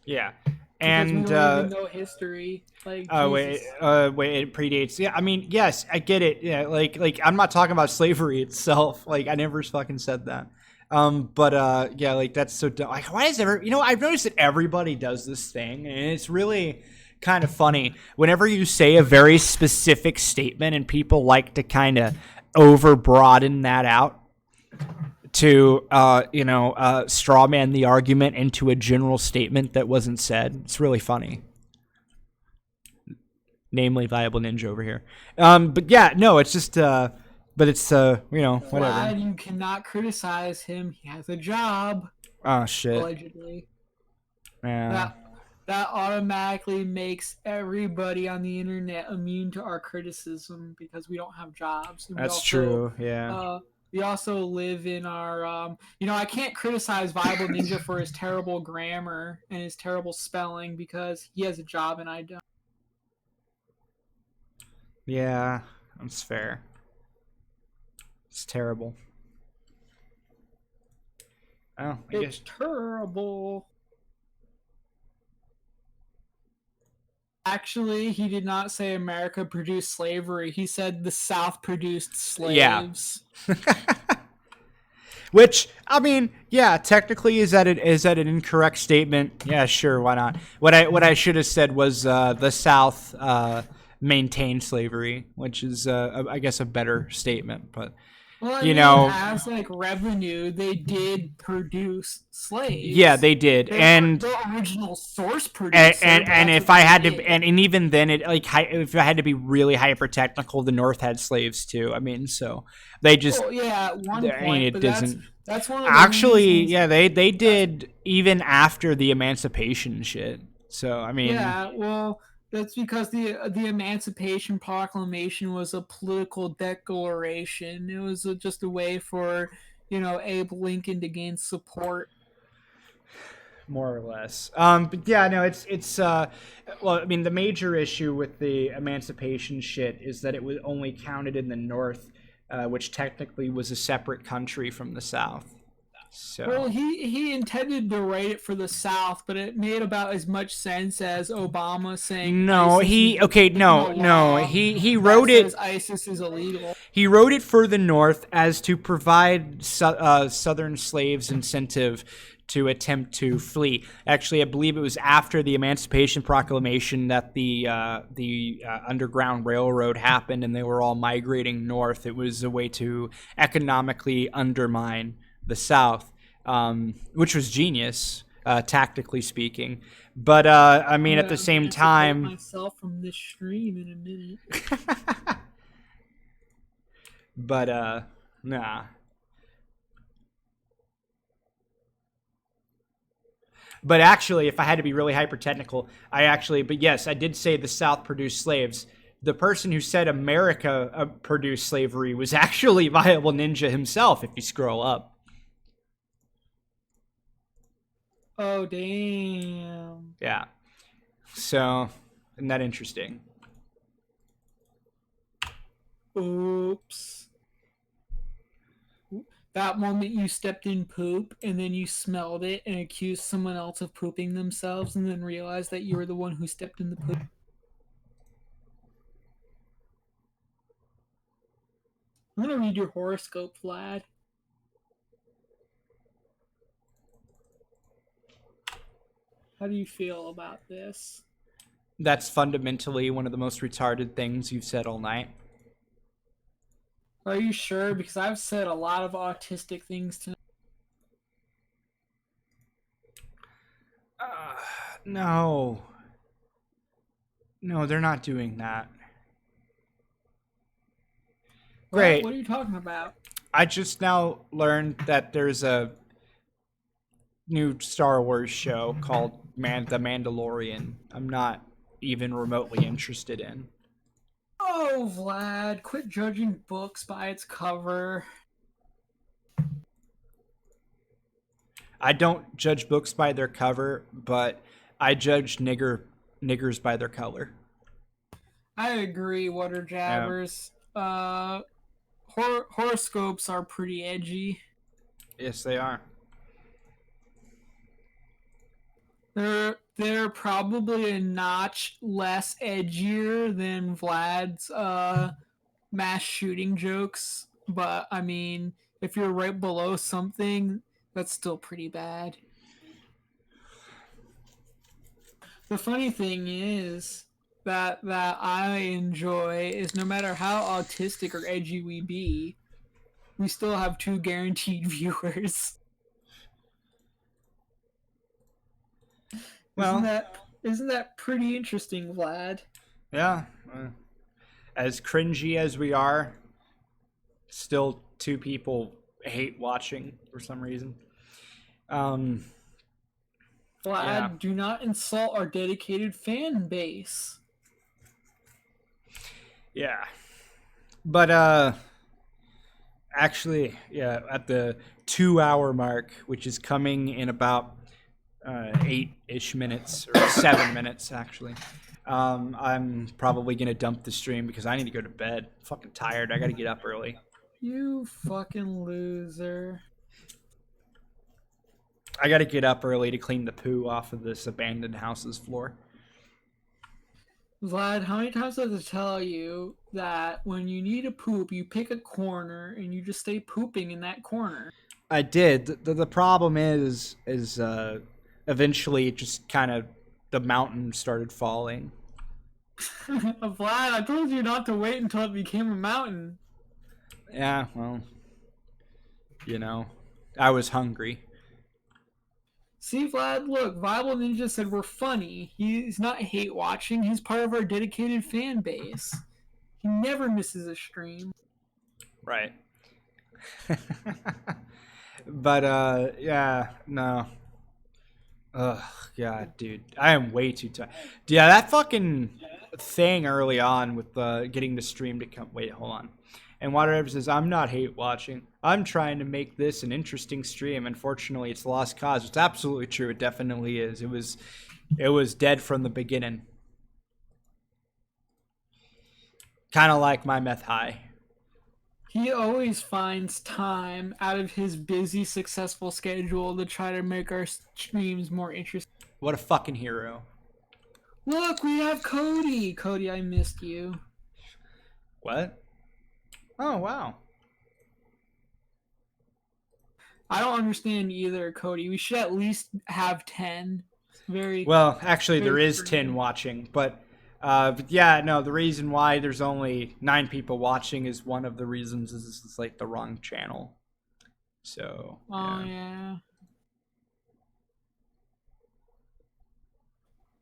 Speaker 2: Yeah,
Speaker 1: and we don't even know history. Like,
Speaker 2: wait, it predates. Yeah, I mean, yes, I get it. Yeah, like I'm not talking about slavery itself. Like, I never fucking said that. But yeah, like that's so dumb. Like, why is I've noticed that everybody does this thing, and it's really kind of funny whenever you say a very specific statement and people like to kind of over broaden that out to straw man the argument into a general statement that wasn't said. It's really funny. Namely Viable Ninja over here. But yeah, no, it's just but it's whatever.
Speaker 1: Glad you cannot criticize him. He has a job.
Speaker 2: Oh shit.
Speaker 1: Allegedly.
Speaker 2: Yeah.
Speaker 1: That automatically makes everybody on the internet immune to our criticism because we don't have jobs.
Speaker 2: That's true, yeah.
Speaker 1: We also live in our, I can't criticize Viable Ninja for his terrible grammar and his terrible spelling because he has a job and I don't.
Speaker 2: Yeah, that's fair. It's terrible. Oh, I guess.
Speaker 1: Terrible. Actually, he did not say America produced slavery. He said the South produced slaves.
Speaker 2: Yeah. Which, I mean, yeah, technically is that an incorrect statement? Yeah, sure, why not? What I should have said was the South maintained slavery, which is I guess a better statement, but
Speaker 1: as like revenue, they did produce slaves.
Speaker 2: Yeah, they did, and
Speaker 1: the original source produced.
Speaker 2: And if I had to, and even then, if I had to be really hyper technical, the North had slaves too. I mean, so they just.
Speaker 1: Well, yeah, at one point,
Speaker 2: it doesn't.
Speaker 1: That's one of the
Speaker 2: Actually,
Speaker 1: reasons.
Speaker 2: yeah, they did even after the emancipation shit. So I mean,
Speaker 1: Yeah, well, that's because the Emancipation Proclamation was a political declaration. It was just a way for Abe Lincoln to gain support.
Speaker 2: more or less. But yeah, no, it's well, I mean, the major issue with the emancipation shit is that it was only counted in the North, which technically was a separate country from the South. So
Speaker 1: Well, he intended to write it for the South, but it made about as much sense as Obama saying
Speaker 2: no,
Speaker 1: ISIS is making a
Speaker 2: no,
Speaker 1: law
Speaker 2: he
Speaker 1: that
Speaker 2: wrote
Speaker 1: says
Speaker 2: it.
Speaker 1: ISIS is illegal.
Speaker 2: He wrote it for the North as to provide Southern slaves incentive to attempt to flee. Actually, I believe it was after the Emancipation Proclamation that the Underground Railroad happened, and they were all migrating north. It was a way to economically undermine the South, which was genius, tactically speaking. But I mean, at the same
Speaker 1: Emancipate
Speaker 2: time,
Speaker 1: myself from this stream in a minute.
Speaker 2: but nah. But actually, if I had to be really hyper technical, but yes, I did say the South produced slaves. The person who said America produced slavery was actually Viable Ninja himself, if you scroll up.
Speaker 1: Oh, damn.
Speaker 2: Yeah. So, isn't that interesting?
Speaker 1: Oops. That moment you stepped in poop and then you smelled it and accused someone else of pooping themselves and then realized that you were the one who stepped in the poop. I'm gonna read your horoscope, Vlad. How do you feel about this?
Speaker 2: That's fundamentally one of the most retarded things you've said all night.
Speaker 1: Are you sure? Because I've said a lot of autistic things tonight.
Speaker 2: No. No, they're not doing that. Great.
Speaker 1: What are you talking about?
Speaker 2: I just now learned that there's a new Star Wars show called The Mandalorian. I'm not even remotely interested in.
Speaker 1: Oh, Vlad, quit judging books by its cover.
Speaker 2: I don't judge books by their cover, but I judge niggers by their color.
Speaker 1: I agree, Water Jabbers. Horoscopes are pretty edgy.
Speaker 2: Yes, they are.
Speaker 1: They're probably a notch less edgier than Vlad's mass shooting jokes, but I mean, if you're right below something, that's still pretty bad. The funny thing is that I enjoy is no matter how autistic or edgy we be, we still have 2 guaranteed viewers.
Speaker 2: Well,
Speaker 1: isn't that pretty interesting, Vlad?
Speaker 2: yeah. As cringy as we are, still 2 people hate watching for some reason.
Speaker 1: Vlad,
Speaker 2: Yeah.
Speaker 1: do not insult our dedicated fan base.
Speaker 2: Yeah. But actually, yeah, at the 2-hour mark, which is coming in about 8-ish minutes, or 7 minutes actually, I'm probably gonna dump the stream because I need to go to bed. I'm fucking tired. I gotta get up early.
Speaker 1: You fucking loser.
Speaker 2: I gotta get up early to clean the poo off of this abandoned house's floor.
Speaker 1: Vlad, how many times do I have to tell you that when you need to poop, you pick a corner and you just stay pooping in that corner?
Speaker 2: I did. The problem is eventually it just kind of, the mountain started falling.
Speaker 1: Vlad, I told you not to wait until it became a mountain.
Speaker 2: Yeah, well, I was hungry.
Speaker 1: See, Vlad, look, Viable Ninja said we're funny. He's not hate watching, he's part of our dedicated fan base. He never misses a stream.
Speaker 2: Right. But yeah, no. Ugh, God, dude, I am way too tired. Yeah, that fucking thing early on with getting the stream to come. Wait, hold on. And Water says, "I'm not hate watching. I'm trying to make this an interesting stream. Unfortunately, it's lost cause." It's absolutely true. It definitely is. It was dead from the beginning. Kind of like my meth high.
Speaker 1: He always finds time out of his busy, successful schedule to try to make our streams more interesting.
Speaker 2: What a fucking hero.
Speaker 1: Look, we have Cody. Cody, I missed you.
Speaker 2: What? Oh, wow.
Speaker 1: I don't understand either, Cody. We should at least have 10. Very
Speaker 2: well. Actually, there
Speaker 1: very
Speaker 2: is
Speaker 1: strange.
Speaker 2: 10 watching, but yeah, no. The reason why there's only 9 people watching is one of the reasons is it's like the wrong channel. So.
Speaker 1: Oh yeah.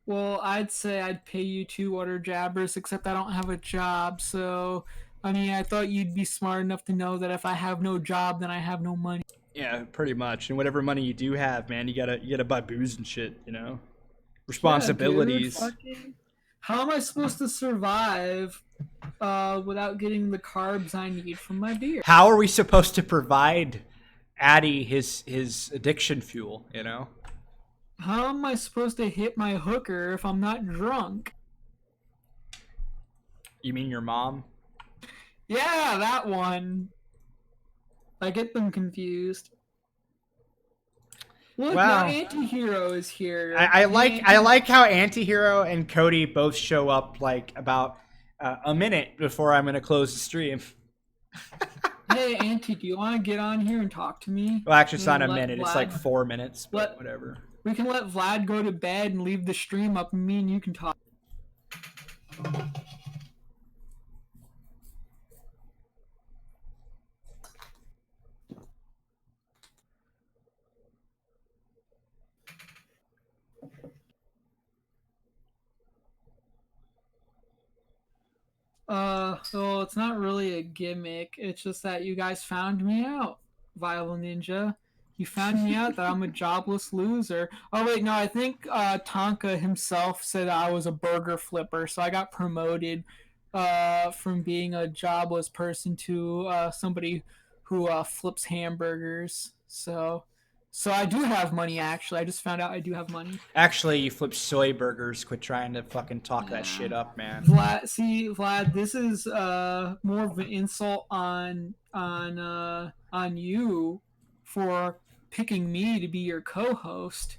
Speaker 1: Well, I'd say I'd pay you 2 water jabbers, except I don't have a job. So, I mean, I thought you'd be smart enough to know that if I have no job, then I have no money.
Speaker 2: Yeah, pretty much. And whatever money you do have, man, you gotta buy booze and shit. You know, responsibilities.
Speaker 1: Yeah, dude, how am I supposed to survive without getting the carbs I need from my beer?
Speaker 2: How are we supposed to provide Addy his addiction fuel? You know.
Speaker 1: How am I supposed to hit my hooker if I'm not drunk?
Speaker 2: You mean your mom?
Speaker 1: Yeah, that one. I get them confused. Look,
Speaker 2: Wow.
Speaker 1: now Antihero is here.
Speaker 2: I like how Antihero and Cody both show up like about a minute before I'm gonna close the stream.
Speaker 1: Hey, Auntie, do you want to get on here and talk to me?
Speaker 2: Well, actually, it's not a
Speaker 1: Let
Speaker 2: minute. It's
Speaker 1: Vlad-
Speaker 2: like 4 minutes, but
Speaker 1: let-
Speaker 2: whatever.
Speaker 1: We can let Vlad go to bed and leave the stream up, and me and you can talk. So it's not really a gimmick. It's just that you guys found me out, Viable Ninja. You found me out that I'm a jobless loser. Oh wait, no, I think Tonka himself said I was a burger flipper, so I got promoted from being a jobless person to somebody who flips hamburgers. So I do have money, actually. I just found out I do have money.
Speaker 2: Actually, you flip soy burgers. Quit trying to fucking talk that shit up, man.
Speaker 1: Vlad, this is more of an insult on you for picking me to be your co-host.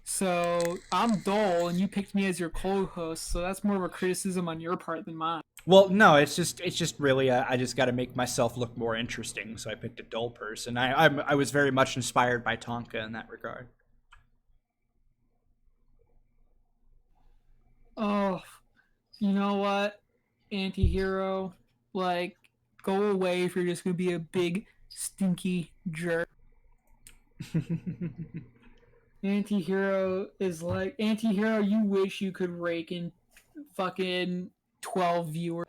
Speaker 1: So I'm dull, and you picked me as your co-host. So that's more of a criticism on your part than mine.
Speaker 2: Well, no, it's just really I just got to make myself look more interesting, so I picked a dull person. I was very much inspired by Tonka in that regard.
Speaker 1: Oh, you know what, Antihero? Like, go away if you're just gonna be a big stinky jerk. Antihero is like Antihero. You wish you could rake in fucking 12 viewers.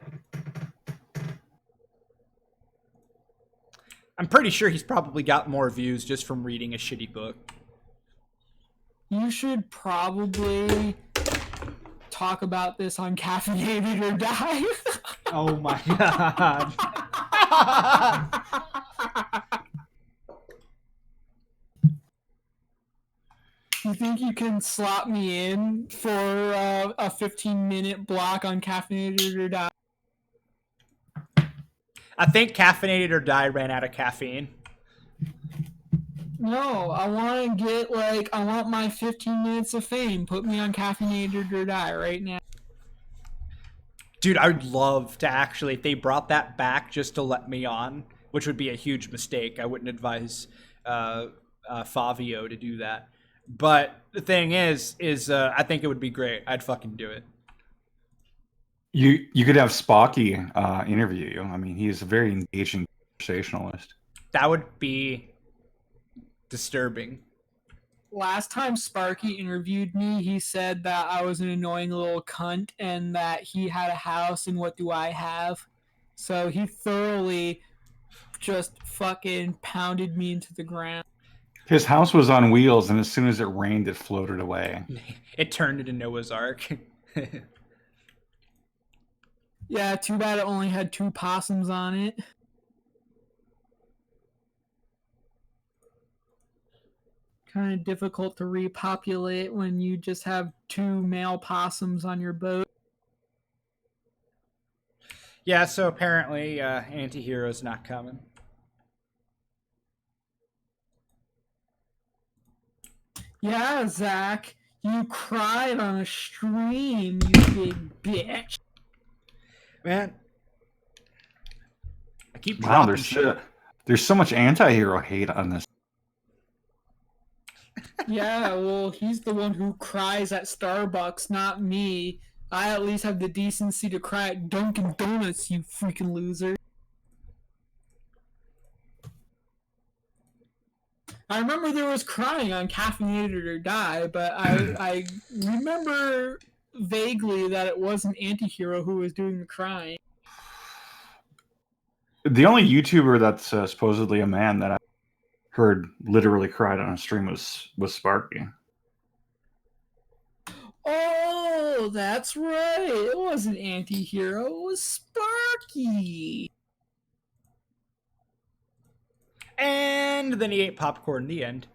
Speaker 2: I'm pretty sure he's probably got more views just from reading a shitty book.
Speaker 1: You should probably talk about this on Caffeinated or Die.
Speaker 2: Oh my god.
Speaker 1: You think you can slot me in for a 15-minute block on Caffeinated or Die?
Speaker 2: I think Caffeinated or Die ran out of caffeine.
Speaker 1: No, I want to get I want my 15 minutes of fame. Put me on Caffeinated or Die right now.
Speaker 2: Dude, I would love to actually, if they brought that back just to let me on, which would be a huge mistake. I wouldn't advise Favio to do that. But the thing is I think it would be great. I'd fucking do it.
Speaker 3: You could have Spocky interview you. I mean, he's a very engaging conversationalist.
Speaker 2: That would be disturbing.
Speaker 1: Last time Sparky interviewed me, he said that I was an annoying little cunt and that he had a house and what do I have? So he thoroughly just fucking pounded me into the ground.
Speaker 3: His house was on wheels, and as soon as it rained, it floated away.
Speaker 2: It turned into Noah's Ark.
Speaker 1: Yeah, too bad it only had 2 possums on it. Kind of difficult to repopulate when you just have 2 male possums on your boat.
Speaker 2: Yeah, so apparently Anti-Hero's not coming.
Speaker 1: Yeah, Zach, you cried on a stream, you big bitch.
Speaker 2: Man, I keep
Speaker 3: Wow,
Speaker 2: dropping shit.
Speaker 3: there's so much anti-hero hate on this.
Speaker 1: Yeah, well, he's the one who cries at Starbucks, not me. I at least have the decency to cry at Dunkin' Donuts, you freaking loser. I remember there was crying on Caffeinated or Die, but I remember vaguely that it wasn't Antihero who was doing the crying.
Speaker 3: The only YouTuber that's supposedly a man that I heard literally cried on a stream was Sparky.
Speaker 1: Oh, that's right. It wasn't Antihero, it was Sparky.
Speaker 2: And then he ate popcorn in the end.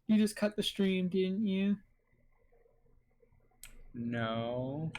Speaker 1: You just cut the stream, didn't you?
Speaker 2: No.